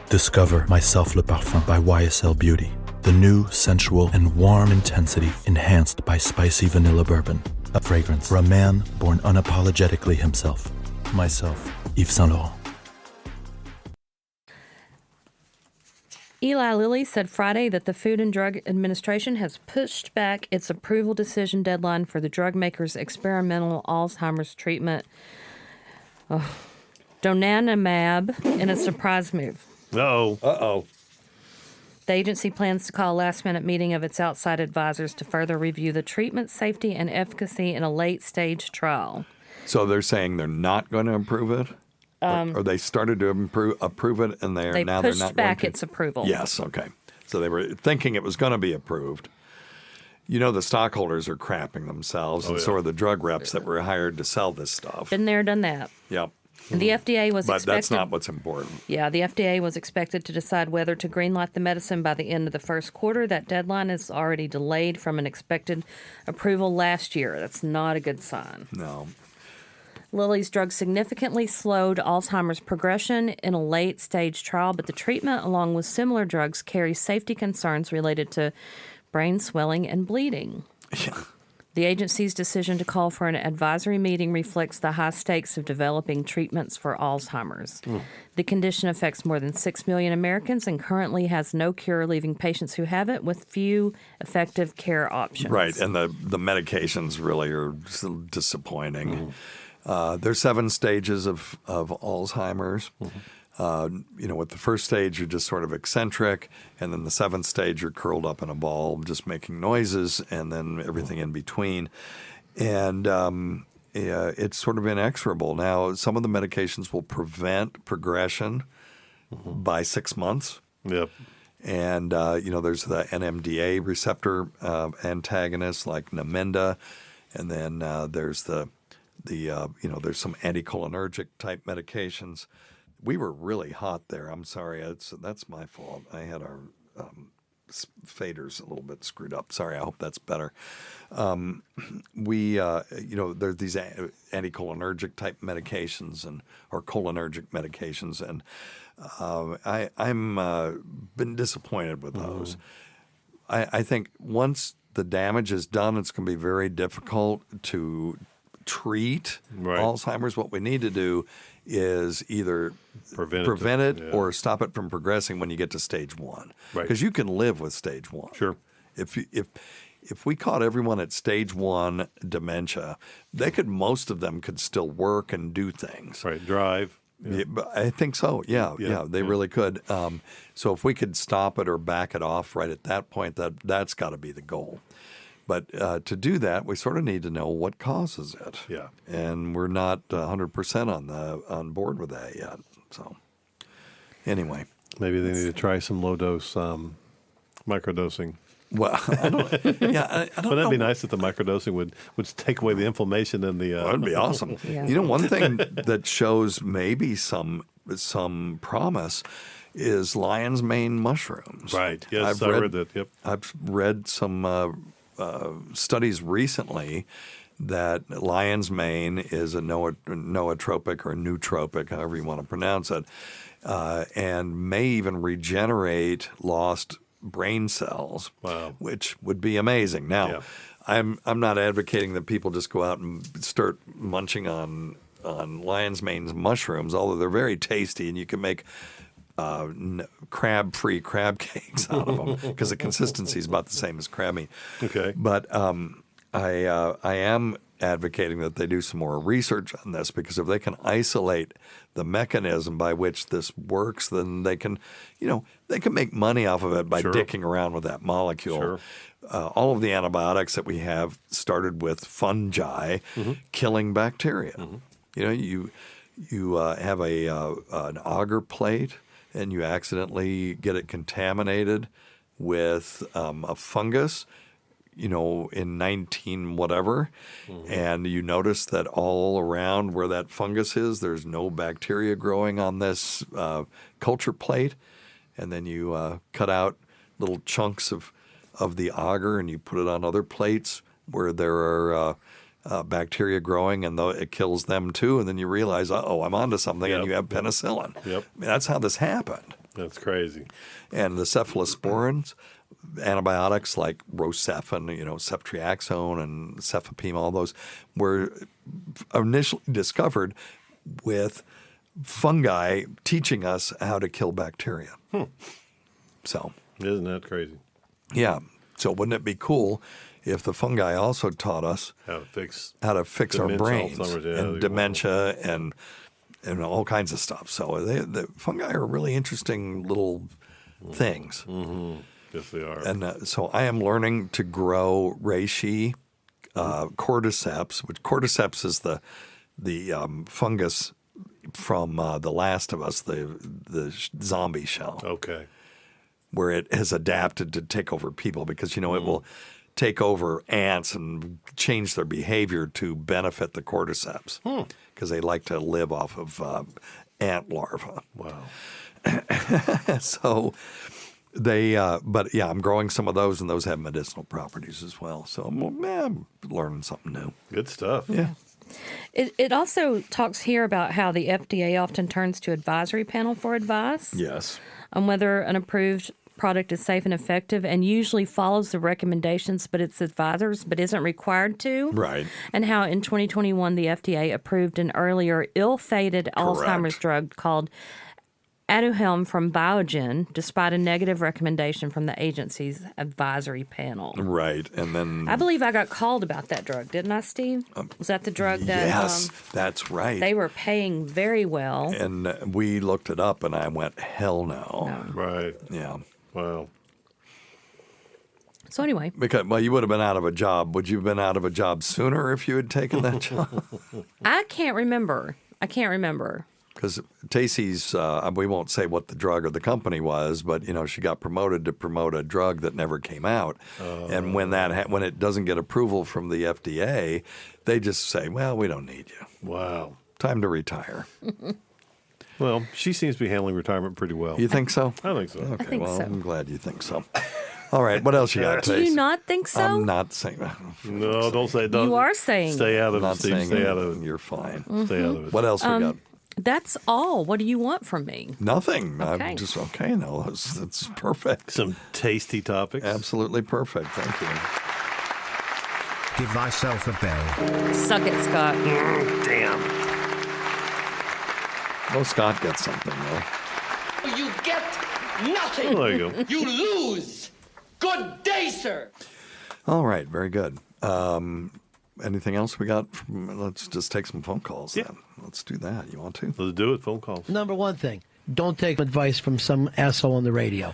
Discover My Self Le Parfum by YSL Beauty. The new, sensual, and warm intensity enhanced by spicy vanilla bourbon. A fragrance for a man born unapologetically himself. Myself, Yves Saint Laurent. Eli Lilly said Friday that the Food and Drug Administration has pushed back its approval decision deadline for the drug maker's experimental Alzheimer's treatment, donanemab, in a surprise move. Uh-oh. The agency plans to call a last-minute meeting of its outside advisors to further review the treatment safety and efficacy in a late-stage trial. So they're saying they're not going to approve it? Or they started to approve it, and they're not going to? They pushed back its approval. Yes, okay. So they were thinking it was going to be approved. You know, the stockholders are crapping themselves, and so are the drug reps that were hired to sell this stuff. Been there, done that. Yep. And the FDA was But expected... that's not what's important. Yeah, the FDA was expected to decide whether to greenlight the medicine by the end of the first quarter. That deadline is already delayed from an expected approval last year. That's not a good sign. No. Lilly's drug significantly slowed Alzheimer's progression in a late-stage trial, but the treatment, along with similar drugs, carries safety concerns related to brain swelling and bleeding. Yeah. The agency's decision to call for an advisory meeting reflects the high stakes of developing treatments for Alzheimer's. The condition affects more than 6 million Americans and currently has no cure, leaving patients who have it with few effective care options. Right, and the medications really are disappointing. There's 7 stages of Alzheimer's. With the first stage, you're just sort of eccentric, and then the 7th stage, you're curled up in a ball, just making noises, and then everything in between. And it's sort of inexorable. Now, some of the medications will prevent progression by 6 months. Yep. And, there's the NMDA receptor antagonists like Namenda, and then there's there's some anticholinergic type medications. We were really hot there. I'm sorry. That's my fault. I had our faders a little bit screwed up. Sorry. I hope that's better. There's these anticholinergic type medications or cholinergic medications, and I'm been disappointed with those. I think once the damage is done, it's going to be very difficult to treat Alzheimer's. What we need to do is either prevent it or stop it from progressing when you get to stage 1. Because you can live with stage 1. Sure. If we caught everyone at stage 1 dementia, most of them could still work and do things. Right, drive. Yeah, I think so. Yeah, they really could. So if we could stop it or back it off right at that point, that's got to be the goal. But to do that, we sort of need to know what causes it. Yeah. And we're not 100% on board with that yet. So anyway. Maybe they need to try some low-dose microdosing. Well, I don't know. But that'd be nice if the microdosing would take away the inflammation and the... That'd be awesome. Yeah. One thing that shows maybe some promise is lion's mane mushrooms. Right. Yes, I read that. Yep. I've read some studies recently that lion's mane is a nootropic or nootropic, however you want to pronounce it, and may even regenerate lost brain cells, which would be amazing. Now, I'm not advocating that people just go out and start munching on lion's mane mushrooms, although they're very tasty and you can make crab-free crab cakes out of them because the consistency is about the same as crab meat. Okay. But I am advocating that they do some more research on this, because if they can isolate the mechanism by which this works, then they can make money off of it by dicking around with that molecule. Sure. All of the antibiotics that we have started with fungi killing bacteria. you have an agar plate and you accidentally get it contaminated with a fungus, in 19 whatever, and you notice that all around where that fungus is, there's no bacteria growing on this culture plate, and then you cut out little chunks of the agar and you put it on other plates where there are bacteria growing, and it kills them too, and then you realize, I'm onto something, and you have penicillin. Yep. I mean, that's how this happened. That's crazy. And the cephalosporins, antibiotics like Rocephin, ceftriaxone and cefepime, all those were initially discovered with fungi teaching us how to kill bacteria. So, isn't that crazy? Yeah. So wouldn't it be cool if the fungi also taught us how to fix our brains Alzheimer's, and dementia and all kinds of stuff. So the fungi are really interesting little things. Mm-hmm. Yes, they are. And so I am learning to grow reishi, cordyceps, which cordyceps is the fungus from The Last of Us, the zombie shell. Okay. Where it has adapted to take over people because, it will take over ants and change their behavior to benefit the cordyceps because they like to live off of ant larvae. Wow. So but yeah, I'm growing some of those, and those have medicinal properties as well. So I'm learning something new. Good stuff. Yeah. It also talks here about how the FDA often turns to advisory panel for advice. Yes. On whether an approved product is safe and effective, and usually follows the recommendations, but its advisors, but isn't required to. Right. And how in 2021 the FDA approved an earlier ill-fated Alzheimer's drug called Aduhelm from Biogen, despite a negative recommendation from the agency's advisory panel. Right. And then I believe I got called about that drug, didn't I, Steve? Was that the drug that... Yes, that's right. They were paying very well. And we looked it up, and I went, hell no. Right. Yeah. Wow. So anyway. Because, you would have been out of a job. Would you have been out of a job sooner if you had taken that job? I can't remember. Because Tacie's, we won't say what the drug or the company was, but she got promoted to promote a drug that never came out. And when when it doesn't get approval from the FDA, they just say, "Well, we don't need you. Wow, time to retire." Well, she seems to be handling retirement pretty well. You think so? I think so. Okay, I think so. I'm glad you think so. All right, what else you got, Do Tacie? you not think so? I'm not saying that. No, don't say that. You are saying. Stay out of it, Steve. Stay out of it. You're fine. Stay out of it. What else we got? That's all. What do you want from me? Nothing. Okay. I'm just okay. No, that's perfect. Some tasty topics. Absolutely perfect. Thank you. Give thyself a bell. Suck it, Scott. Damn. Oh, Scott gets something though. You get nothing. Oh, there you go. You lose. Good day, sir. All right. Very good. Anything else we got? Let's just take some phone calls then. Let's do that. You want to? Let's do it. Phone calls. Number one thing, don't take advice from some asshole on the radio.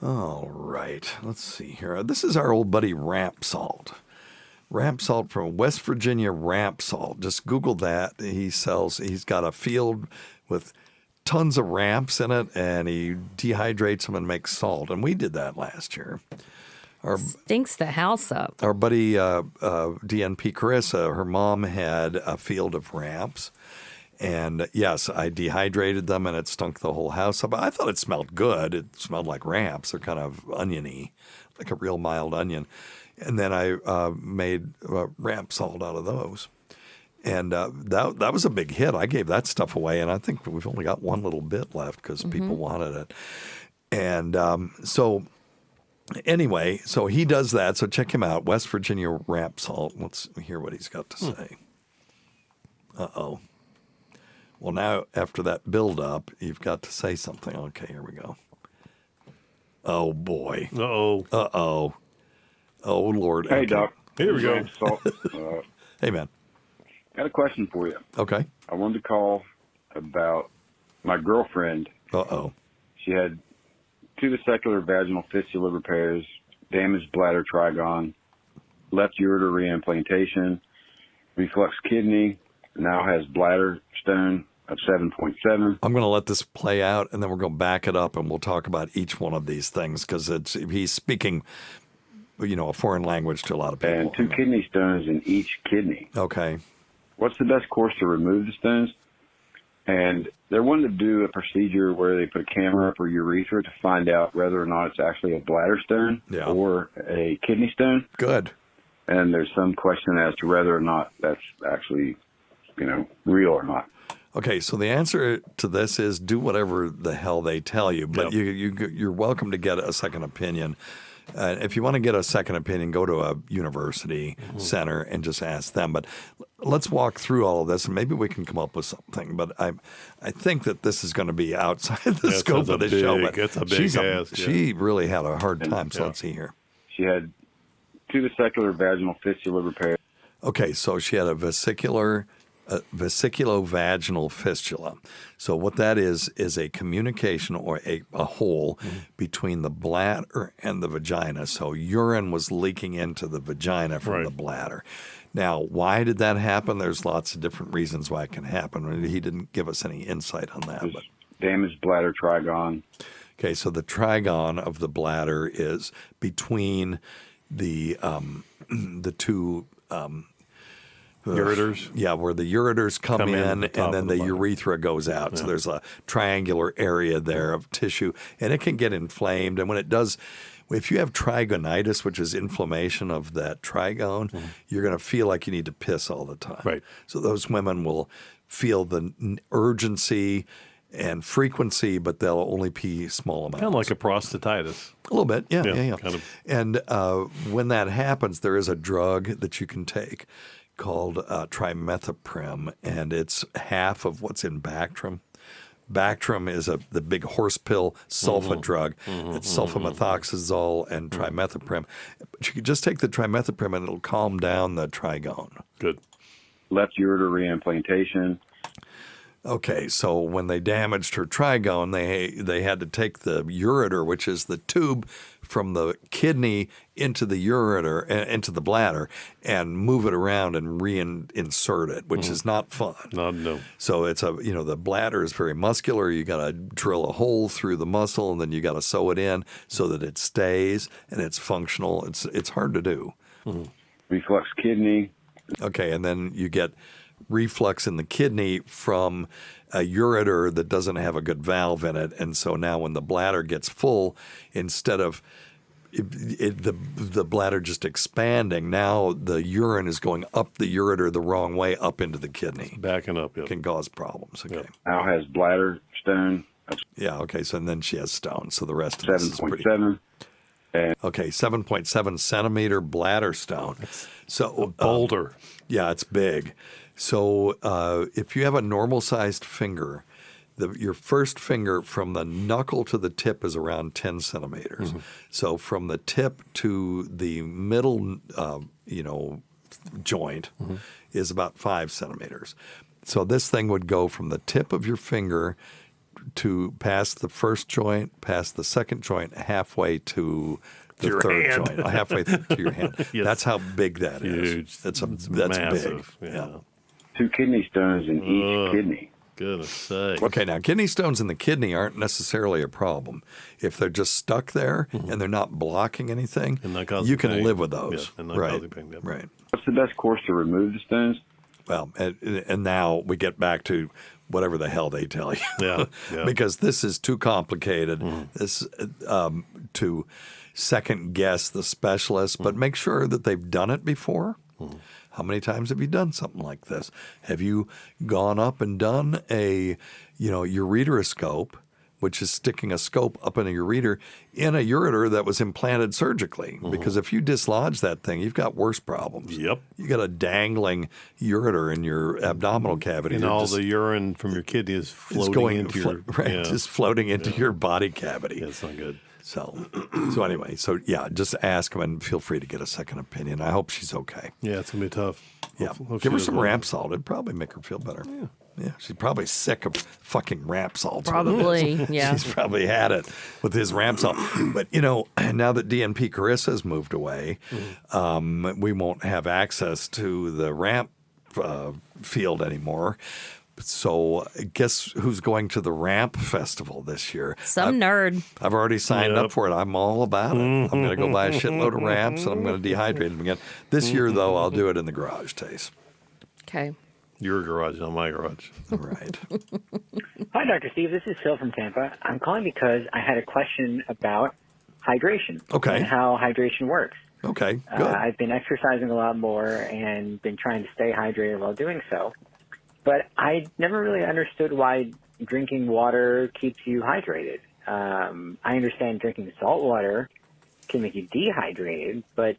All right. Let's see here. This is our old buddy Ramp Salt. Ramp Salt from West Virginia, Ramp Salt. Just Google that. He's got a field with tons of ramps in it, and he dehydrates them and makes salt. And we did that last year. Stinks the house up. Our buddy DNP Carissa, her mom had a field of ramps. And yes, I dehydrated them and it stunk the whole house up. I thought it smelled good. It smelled like ramps. They're kind of oniony, like a real mild onion. And then I made ramp salt out of those. And that was a big hit. I gave that stuff away, and I think we've only got one little bit left because people wanted it. And anyway, so he does that. So check him out, West Virginia Ramp Salt. Let's hear what he's got to say. Uh-oh. Well, now after that build-up, you've got to say something. Okay, here we go. Oh, boy. Uh-oh. Uh-oh. Oh, Lord. Hey, Okay. Doc. Here we go. Hey, man. Got a question for you. Okay. I wanted to call about my girlfriend. Uh-oh. She had 2 testicular vaginal fistula repairs, damaged bladder trigon, left ureter reimplantation, reflux kidney, now has bladder stone, of 7.7. I'm going to let this play out, and then we're going to back it up, and we'll talk about each one of these things because he's speaking, a foreign language to a lot of people. And 2 kidney stones in each kidney. Okay. What's the best course to remove the stones? And they're wanting to do a procedure where they put a camera up her urethra to find out whether or not it's actually a bladder stone or a kidney stone. Good. And there's some question as to whether or not that's actually, real or not. Okay, so the answer to this is do whatever the hell they tell you, but you're welcome to get a second opinion. If you want to get a second opinion, go to a university center and just ask them. But let's walk through all of this, and maybe we can come up with something. But I think that this is going to be outside the scope of the show. But it's a big ask. She really had a hard time, so let's see here. She had 2 vesicular vaginal fistula repairs. Okay, so she had a vesiculovaginal fistula. So what that is a communication or a hole between the bladder and the vagina. So urine was leaking into the vagina from the bladder. Now, why did that happen? There's lots of different reasons why it can happen. He didn't give us any insight on that. But damaged bladder trigon. Okay, so the trigon of the bladder is between the two ureters? Yeah, where the ureters come in and then the urethra goes out. Yeah. So there's a triangular area there of tissue, and it can get inflamed. And when it does, if you have trigonitis, which is inflammation of that trigone, you're going to feel like you need to piss all the time. Right. So those women will feel the urgency and frequency, but they'll only pee small amounts. Kind of like a prostatitis. A little bit, yeah. Kind of. And when that happens, there is a drug that you can take called trimethoprim, and it's half of what's in Bactrim. Bactrim is the big horse pill sulfa drug. It's sulfamethoxazole and trimethoprim. But you can just take the trimethoprim and it'll calm down the trigone. Good. Left ureter reimplantation. Okay, so when they damaged her trigone, they had to take the ureter, which is the tube from the kidney into the ureter, into the bladder, and move it around and reinsert it, which is not fun. No. So it's the bladder is very muscular. You got to drill a hole through the muscle, and then you got to sew it in so that it stays and it's functional. It's hard to do. Reflux kidney. Okay, and then you get reflux in the kidney from a ureter that doesn't have a good valve in it. And so now when the bladder gets full, instead of the bladder just expanding, now the urine is going up the ureter the wrong way up into the kidney. Backing up, Can cause problems. Okay. Yep. Now has bladder stone. Yeah, okay. So then she has stone. So the rest of this is pretty... 7.7. Okay, 7.7 centimeter bladder stone. So a boulder. Yeah, it's big. So if you have a normal-sized finger, your first finger from the knuckle to the tip is around 10 centimeters. So from the tip to the middle, joint is about 5 centimeters. So this thing would go from the tip of your finger to past the first joint, past the second joint, halfway to the third joint, halfway to your hand. Yes. That's how big that is. Huge. That's massive. big. Yeah. 2 kidney stones in each kidney. Goodness sake. Okay, now kidney stones in the kidney aren't necessarily a problem. If they're just stuck there and they're not blocking anything, you can live with those. Yeah, and not causing pain. Yep. Right. What's the best course to remove the stones? Well, and now we get back to whatever the hell they tell you. Yeah. Because this is too complicated to second guess the specialist, but make sure that they've done it before. How many times have you done something like this? Have you gone up and done a, ureteroscope, which is sticking a scope up in a ureter that was implanted surgically? Because if you dislodge that thing, you've got worse problems. Yep. You got a dangling ureter in your abdominal cavity. And all the urine from your kidney is floating into your... just floating into your body cavity. That's not good. So anyway, just ask them and feel free to get a second opinion. I hope she's okay. Yeah, it's going to be tough. Yeah. Give her some ramp salt. It'd probably make her feel better. Yeah. She's probably sick of fucking ramp salt. Probably, yeah. She's probably had it with his ramp salt. But, now that DNP Carissa has moved away, we won't have access to the ramp field anymore. So guess who's going to the Ramp Festival this year? Some nerd. I've already signed up for it. I'm all about it. I'm going to go buy a shitload of ramps, and I'm going to dehydrate them again. This year, though, I'll do it in the garage, Tace. Okay. Your garage, not my garage. All right. Hi, Dr. Steve. This is Phil from Tampa. I'm calling because I had a question about hydration. Okay. And how hydration works. Okay, good. I've been exercising a lot more and been trying to stay hydrated while doing so. But I never really understood why drinking water keeps you hydrated. I understand drinking salt water can make you dehydrated, but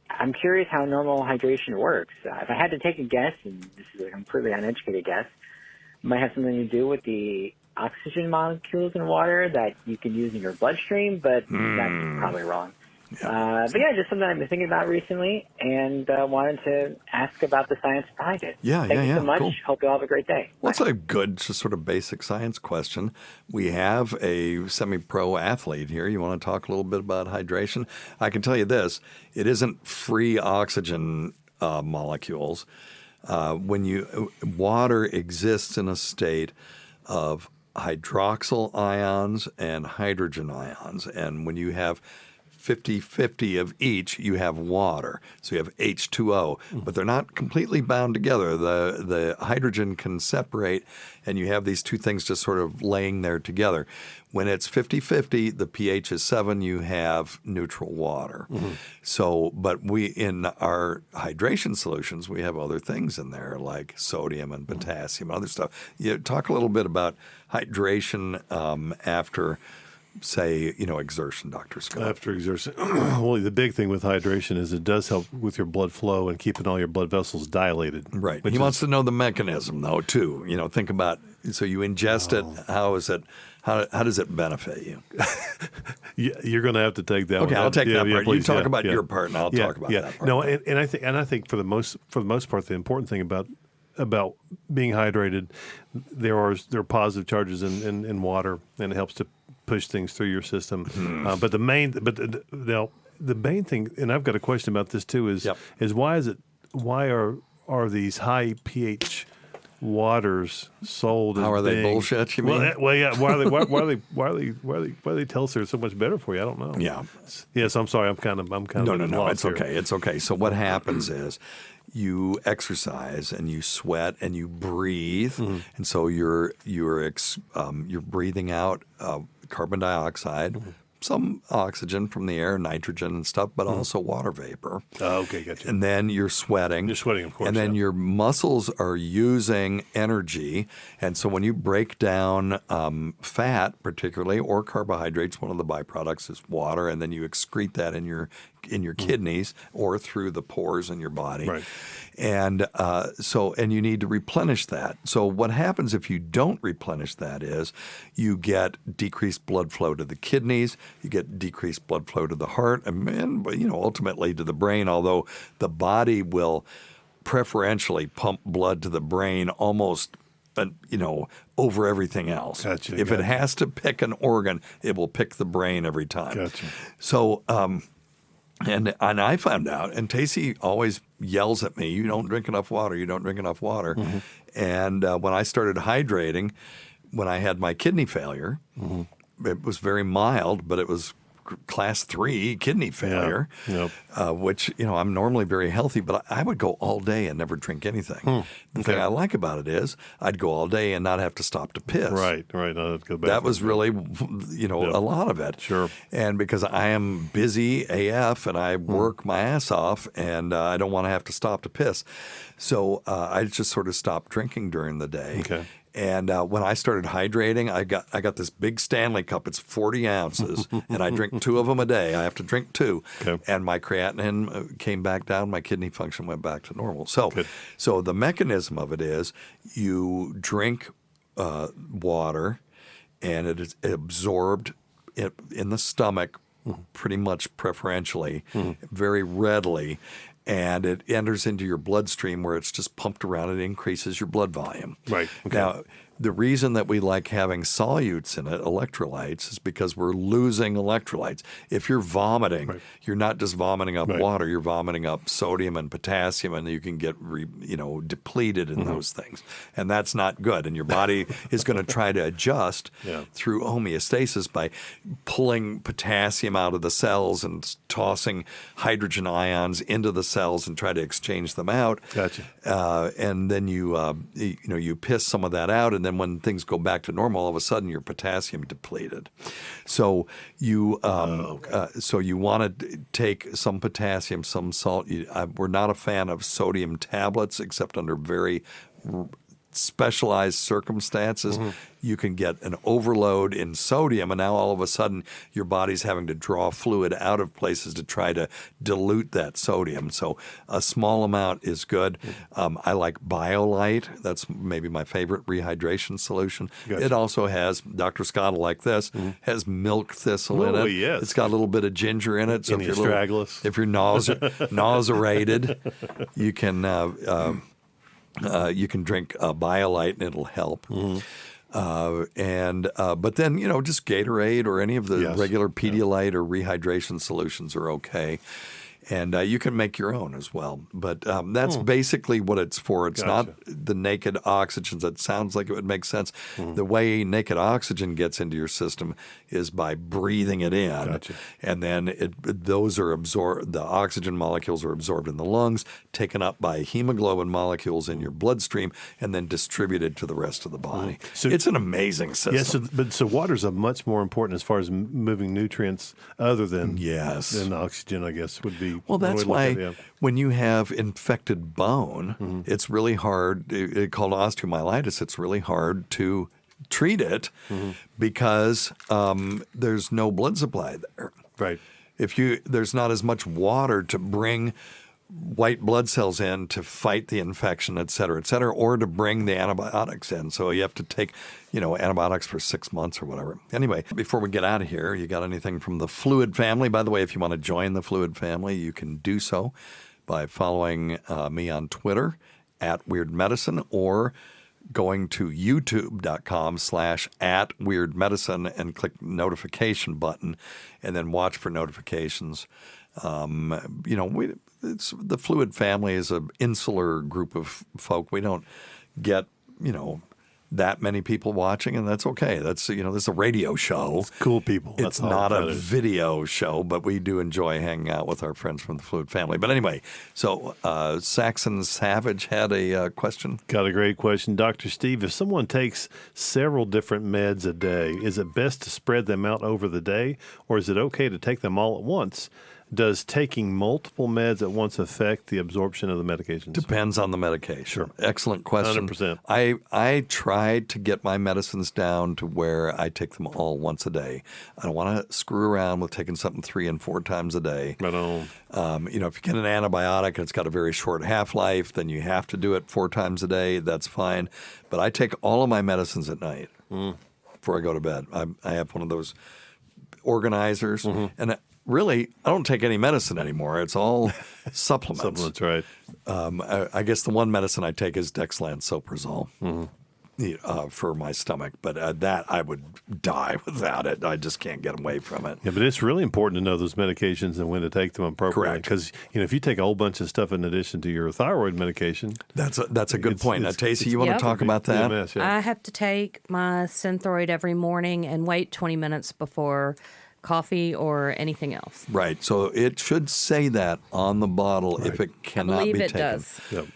I'm curious how normal hydration works. If I had to take a guess, and this is a completely uneducated guess, it might have something to do with the oxygen molecules in water that you can use in your bloodstream, but that's probably wrong. But yeah, just something I've been thinking about recently, and wanted to ask about the science behind it. Thank you so much. Cool. Hope you all have a great day. Well, it's a good, just sort of basic science question. We have a semi-pro athlete here. You want to talk a little bit about hydration? I can tell you this: it isn't free oxygen molecules. Water exists in a state of hydroxyl ions and hydrogen ions, and when you have 50-50 of each, you have water. So you have H2O, but they're not completely bound together. The hydrogen can separate, and you have these two things just sort of laying there together. When it's 50-50, the pH is 7, you have neutral water. So, but in our hydration solutions, we have other things in there like sodium and potassium and other stuff. You talk a little bit about hydration after, say, exertion, Dr. Scott. After exertion. Well, the big thing with hydration is it does help with your blood flow and keeping all your blood vessels dilated. Right. He wants to know the mechanism, though, too. Think about, so you ingest it. How is it? How does it benefit you? You're going to have to take that one. Okay, I'll take that part. Please, you talk about your part, and I'll talk about that part. No, and I think for the most part, the important thing about being hydrated, there are positive charges in water, and it helps to push things through your system. But the main thing, and I've got a question about this too, is why are these high pH waters sold? How are they bullshit? You mean? Well, yeah. Why do they tell us they're so much better for you? I don't know. Yeah. Yes. I'm sorry. I'm kind of. No. It's okay. It's okay. So what happens is, you exercise and you sweat and you breathe, and so you're breathing out carbon dioxide, some oxygen from the air, nitrogen and stuff, but also water vapor. Okay, gotcha. And then you're sweating. You're sweating, of course. And then your muscles are using energy. And so when you break down fat, particularly, or carbohydrates, one of the byproducts is water, and then you excrete that in your kidneys or through the pores in your body. Right. And and you need to replenish that. So what happens if you don't replenish that is you get decreased blood flow to the kidneys, you get decreased blood flow to the heart, and ultimately to the brain, although the body will preferentially pump blood to the brain almost over everything else. Gotcha, if it has to pick an organ, it will pick the brain every time. Gotcha. So And I found out, and Tacie always yells at me, you don't drink enough water, you don't drink enough water. And when I started hydrating, when I had my kidney failure, it was very mild, but it was class 3 kidney failure, which, I'm normally very healthy, but I would go all day and never drink anything. The thing I like about it is I'd go all day and not have to stop to piss. Right. I'd go back. That was really, a lot of it. Sure. And because I am busy AF and I work my ass off and I don't want to have to stop to piss. So I just sort of stopped drinking during the day. Okay. And when I started hydrating, I got this big Stanley cup. It's 40 ounces, and I drink 2 of them a day. I have to drink 2. Okay. And my creatinine came back down. My kidney function went back to normal. So the mechanism of it is you drink water, and it is absorbed in the stomach pretty much preferentially, very readily. And it enters into your bloodstream where it's just pumped around. It increases your blood volume. Right. Okay. Now, The reason that we like having solutes in it, electrolytes, is because we're losing electrolytes. If you're vomiting, you're not just vomiting up water, you're vomiting up sodium and potassium, and you can get depleted in those things. And that's not good. And your body is going to try to adjust through homeostasis by pulling potassium out of the cells and tossing hydrogen ions into the cells and try to exchange them out. Gotcha. And then you piss some of that out, and then when things go back to normal, all of a sudden you're potassium depleted. So you want to take some potassium, some salt. We're not a fan of sodium tablets, except under very specialized circumstances. You can get an overload in sodium, and now all of a sudden your body's having to draw fluid out of places to try to dilute that sodium. So a small amount is good. I like BioLite. That's maybe my favorite rehydration solution. Gotcha. It also has, Dr. Scott will like this, has milk thistle in it. Yes. It's got a little bit of ginger in it. So Any if you're nauseated, you can drink BioLite and it'll help. But then, just Gatorade or any of the regular Pedialyte or rehydration solutions are okay. And you can make your own as well. But that's basically what it's for. It's not the naked oxygen. That sounds like it would make sense. The way naked oxygen gets into your system is by breathing it in. And then those are absorbed. The oxygen molecules are absorbed in the lungs, taken up by hemoglobin molecules in your bloodstream, and then distributed to the rest of the body. So it's an amazing system. So water's a much more important as far as moving nutrients other than oxygen, I guess, would be. Well, that's why when you have infected bone, it's really hard. It's called osteomyelitis. It's really hard to treat it because there's no blood supply there. Right. There's not as much water to bring white blood cells in to fight the infection, et cetera, or to bring the antibiotics in. So you have to take, antibiotics for 6 months or whatever. Anyway, before we get out of here, you got anything from the Fluid family? By the way, if you want to join the Fluid family, you can do so by following me on Twitter @WeirdMedicine or going to youtube.com/@WeirdMedicine and click the notification button and then watch for notifications. The Fluid family is an insular group of folk. We don't get, that many people watching, and that's okay. That's, this is a radio show. It's cool people. It's not a video show, but we do enjoy hanging out with our friends from the Fluid family. But anyway, so Saxon Savage had a question. Got a great question. Dr. Steve, if someone takes several different meds a day, is it best to spread them out over the day, or is it okay to take them all at once? Does taking multiple meds at once affect the absorption of the medications? Depends on the medication. Sure. Excellent question. 100%. I tried to get my medicines down to where I take them all once a day. I don't want to screw around with taking something 3 and 4 times a day. Right on. If you get an antibiotic and it's got a very short half-life, then you have to do it 4 times a day. That's fine. But I take all of my medicines at night before I go to bed. I have one of those organizers. And really, I don't take any medicine anymore. It's all supplements. Supplements, right. I guess the one medicine I take is dexlansoprazole for my stomach. But that, I would die without it. I just can't get away from it. Yeah, but it's really important to know those medications and when to take them appropriately. Correct. Because, if you take a whole bunch of stuff in addition to your thyroid medication. That's a good point. Now, Tacie, you want to talk about that? PMS, yeah. I have to take my Synthroid every morning and wait 20 minutes before coffee or anything else. Right. So it should say that on the bottle if it cannot be taken. I believe it does. Yep.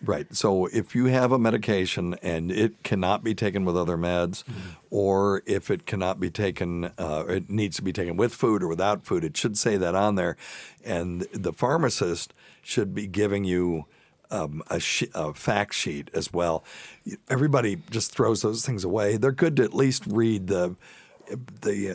Right. So if you have a medication and it cannot be taken with other meds, or if it cannot be taken, it needs to be taken with food or without food, it should say that on there. And the pharmacist should be giving you a fact sheet as well. Everybody just throws those things away. They're good to at least read the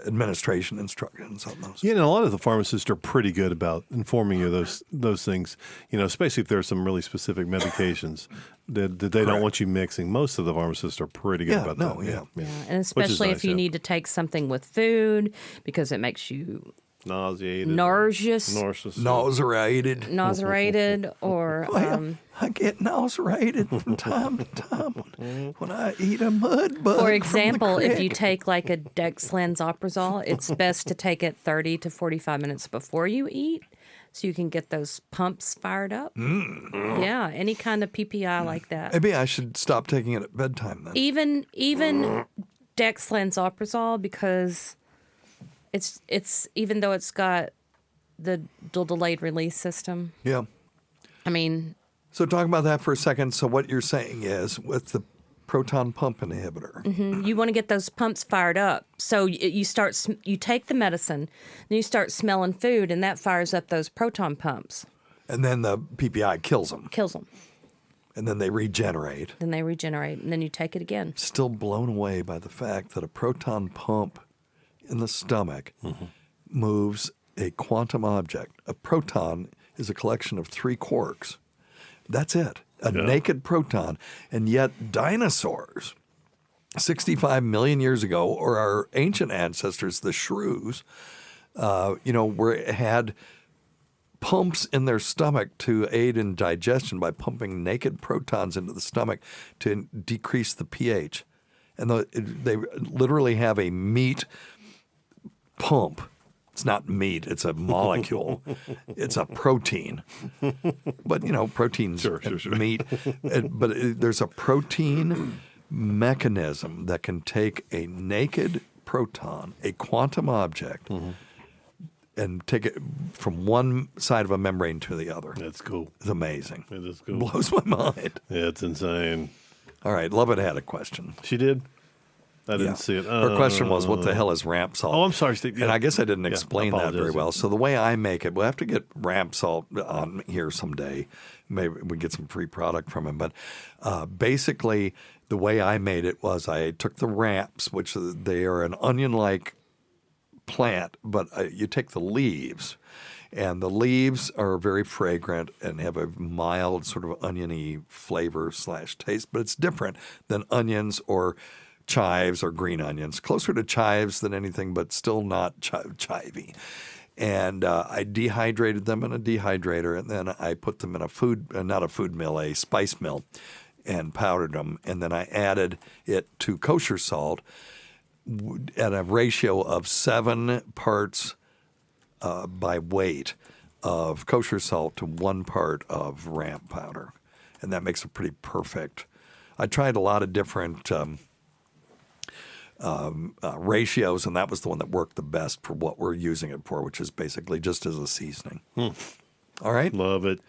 administration instructions on those. Yeah, and a lot of the pharmacists are pretty good about informing you of those things, especially if there are some really specific medications that they don't want you mixing. Most of the pharmacists are pretty good about that. And especially if you need to take something with food because it makes you nauseated, nauseous, Nauseated. or I get nauseated from time to time when I eat a mud bug. for example, from the if you creek. take like a dexlansoprazole, it's best to take it 30 to 45 minutes before you eat, so you can get those pumps fired up. Yeah, any kind of PPI like that. Maybe I should stop taking it at bedtime then. Even dexlansoprazole, because it's even though it's got the delayed release system. Yeah. I mean, So talk about that for a second. So what you're saying is with the proton pump inhibitor. you want to get those pumps fired up. So you take the medicine, then you start smelling food, and that fires up those proton pumps. And then the PPI kills them. And then they regenerate. And then you take it again. Still blown away by the fact that a proton pump in the stomach moves a quantum object. A proton is a collection of 3 quarks. That's it. A naked proton. And yet dinosaurs, 65 million years ago, or our ancient ancestors, the shrews, had pumps in their stomach to aid in digestion by pumping naked protons into the stomach to decrease the pH. And they literally have a meat pump. It's not meat, it's a molecule. It's a protein. But, proteins, meat. But there's a protein mechanism that can take a naked proton, a quantum object, and take it from one side of a membrane to the other. That's cool. It's amazing. It is cool. It blows my mind. Yeah, it's insane. All right, Lovett had a question. She did? I didn't see it. Her question was, what the hell is ramp salt? Oh, I'm sorry, Steve. Yeah. And I guess I didn't explain that very apologize. well. So the way I make it, we'll have to get ramp salt on here someday. Maybe we get some free product from him. But basically, the way I made it was I took the ramps, which they are an onion-like plant, but you take the leaves. And the leaves are very fragrant and have a mild sort of oniony flavor / taste. But it's different than onions or chives or green onions, closer to chives than anything, but still not chivey. And I dehydrated them in a dehydrator, and then I put them in a spice mill, and powdered them. And then I added it to kosher salt at a ratio of 7 parts by weight of kosher salt to 1 part of ramp powder. And that makes a pretty perfect. I tried a lot of different ratios, and that was the one that worked the best for what we're using it for, which is basically just as a seasoning. All right? Love it.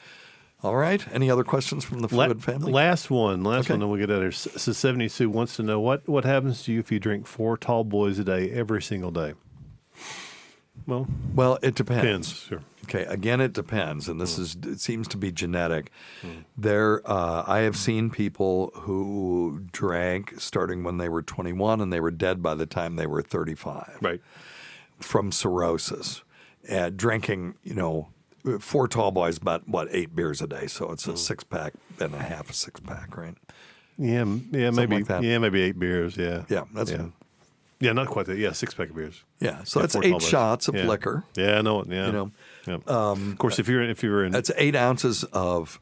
All right. Any other questions from the Fluid family? Last one, Okay. then we'll get out of here. So 70 Sue wants to know, what happens to you if you drink 4 tall boys a day every single day? Well, it depends. Sure. Okay, again, it depends, and it seems to be genetic. I have seen people who drank starting when they were 21, and they were dead by the time they were 35. Right. From cirrhosis, drinking, 4 tall boys, about 8 beers a day, so it's a 6-pack and a half a 6-pack, right? Yeah, maybe like that. maybe 8 beers. Yeah, that's yeah, not quite that. Yeah, 6-pack of beers. Yeah, so that's 4 8 tall boys. shots of Yeah. liquor. Yeah, I know it. Yeah, of course, if you're in, that's 8 ounces of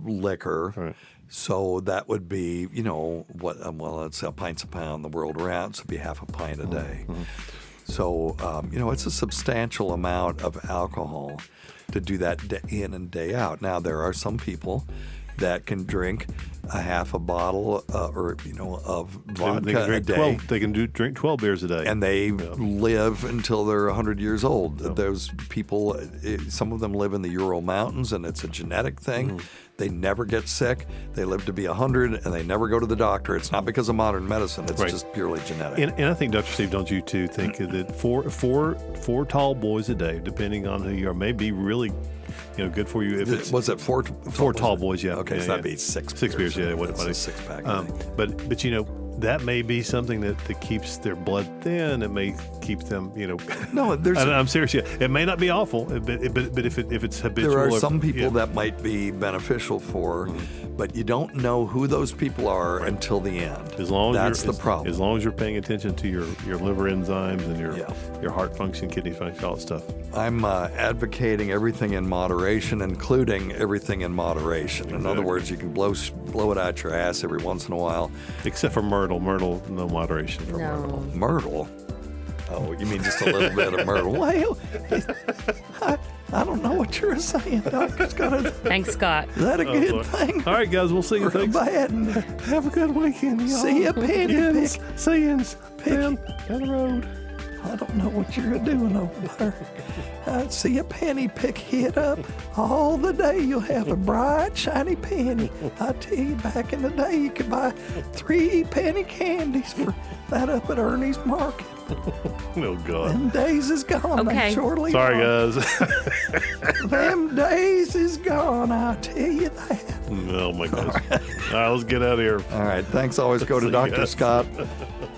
liquor. Right. So that would be, let's say pints a pound the world around, so it'd be half a pint a day. So, it's a substantial amount of alcohol to do that day in and day out. Now, there are some people that can drink a half a bottle of vodka a day. They can drink 12 beers a day. And they live until they're 100 years old. Those people, some of them live in the Ural Mountains, and it's a genetic thing. They never get sick. They live to be 100, and they never go to the doctor. It's not because of modern medicine. It's just purely genetic. And I think, Dr. Steve, don't you too think that four tall boys a day, depending on who you are, may be really good for you. If it's, was it 4 tall boys? Yeah. Okay, yeah, so that'd be 6 beers. Yeah, That's a 6-pack. But that may be something that keeps their blood thin. It may keep them, No, I'm serious. Yeah, it may not be awful, but if it's habitual, there are some people that might be beneficial for, but you don't know who those people are until the end. That's the problem. As long as you're paying attention to your liver enzymes and your heart function, kidney function, all that stuff. I'm advocating everything in moderation, including everything in moderation. Exactly. In other words, you can blow it out your ass every once in a while. Except for Myrtle. Myrtle, no moderation for Myrtle. Myrtle? Oh, you mean just a little bit of Myrtle? Well, I don't know what you're saying, Doc. Thanks, Scott. Is that a good thing? All right, guys, we'll see you. Thanks. Have a good weekend, y'all. See ya, Penny Pick. See you down the road. I don't know what you're doing over there. I see a penny pick hit up all the day. You'll have a bright, shiny penny. I tell you, back in the day, you could buy 3 penny candies for that up at Ernie's Market. Oh, God. Them days is gone. Okay. Shortly Sorry, gone. guys. Them days is gone, I'll tell you that. Oh, my gosh. All right, let's get out of here. All right. Thanks. Always go to Dr. Scott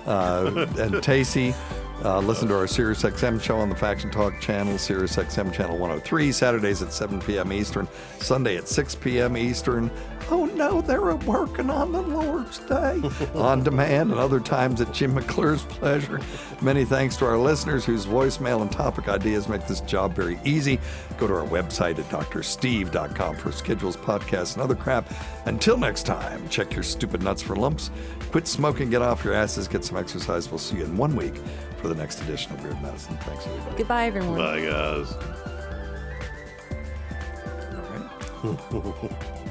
and Tacie. Listen to our SiriusXM show on the Faction Talk channel, SiriusXM channel 103, Saturdays at 7 p.m. Eastern, Sunday at 6 p.m. Eastern. Oh, no, they were working on the Lord's Day. On demand and other times at Jim McClure's pleasure. Many thanks to our listeners whose voicemail and topic ideas make this job very easy. Go to our website at drsteve.com for schedules, podcasts, and other crap. Until next time, check your stupid nuts for lumps. Quit smoking, get off your asses, get some exercise. We'll see you in 1 week for the next edition of Weird Medicine. Thanks, everybody. Goodbye, everyone. Bye, guys. All right.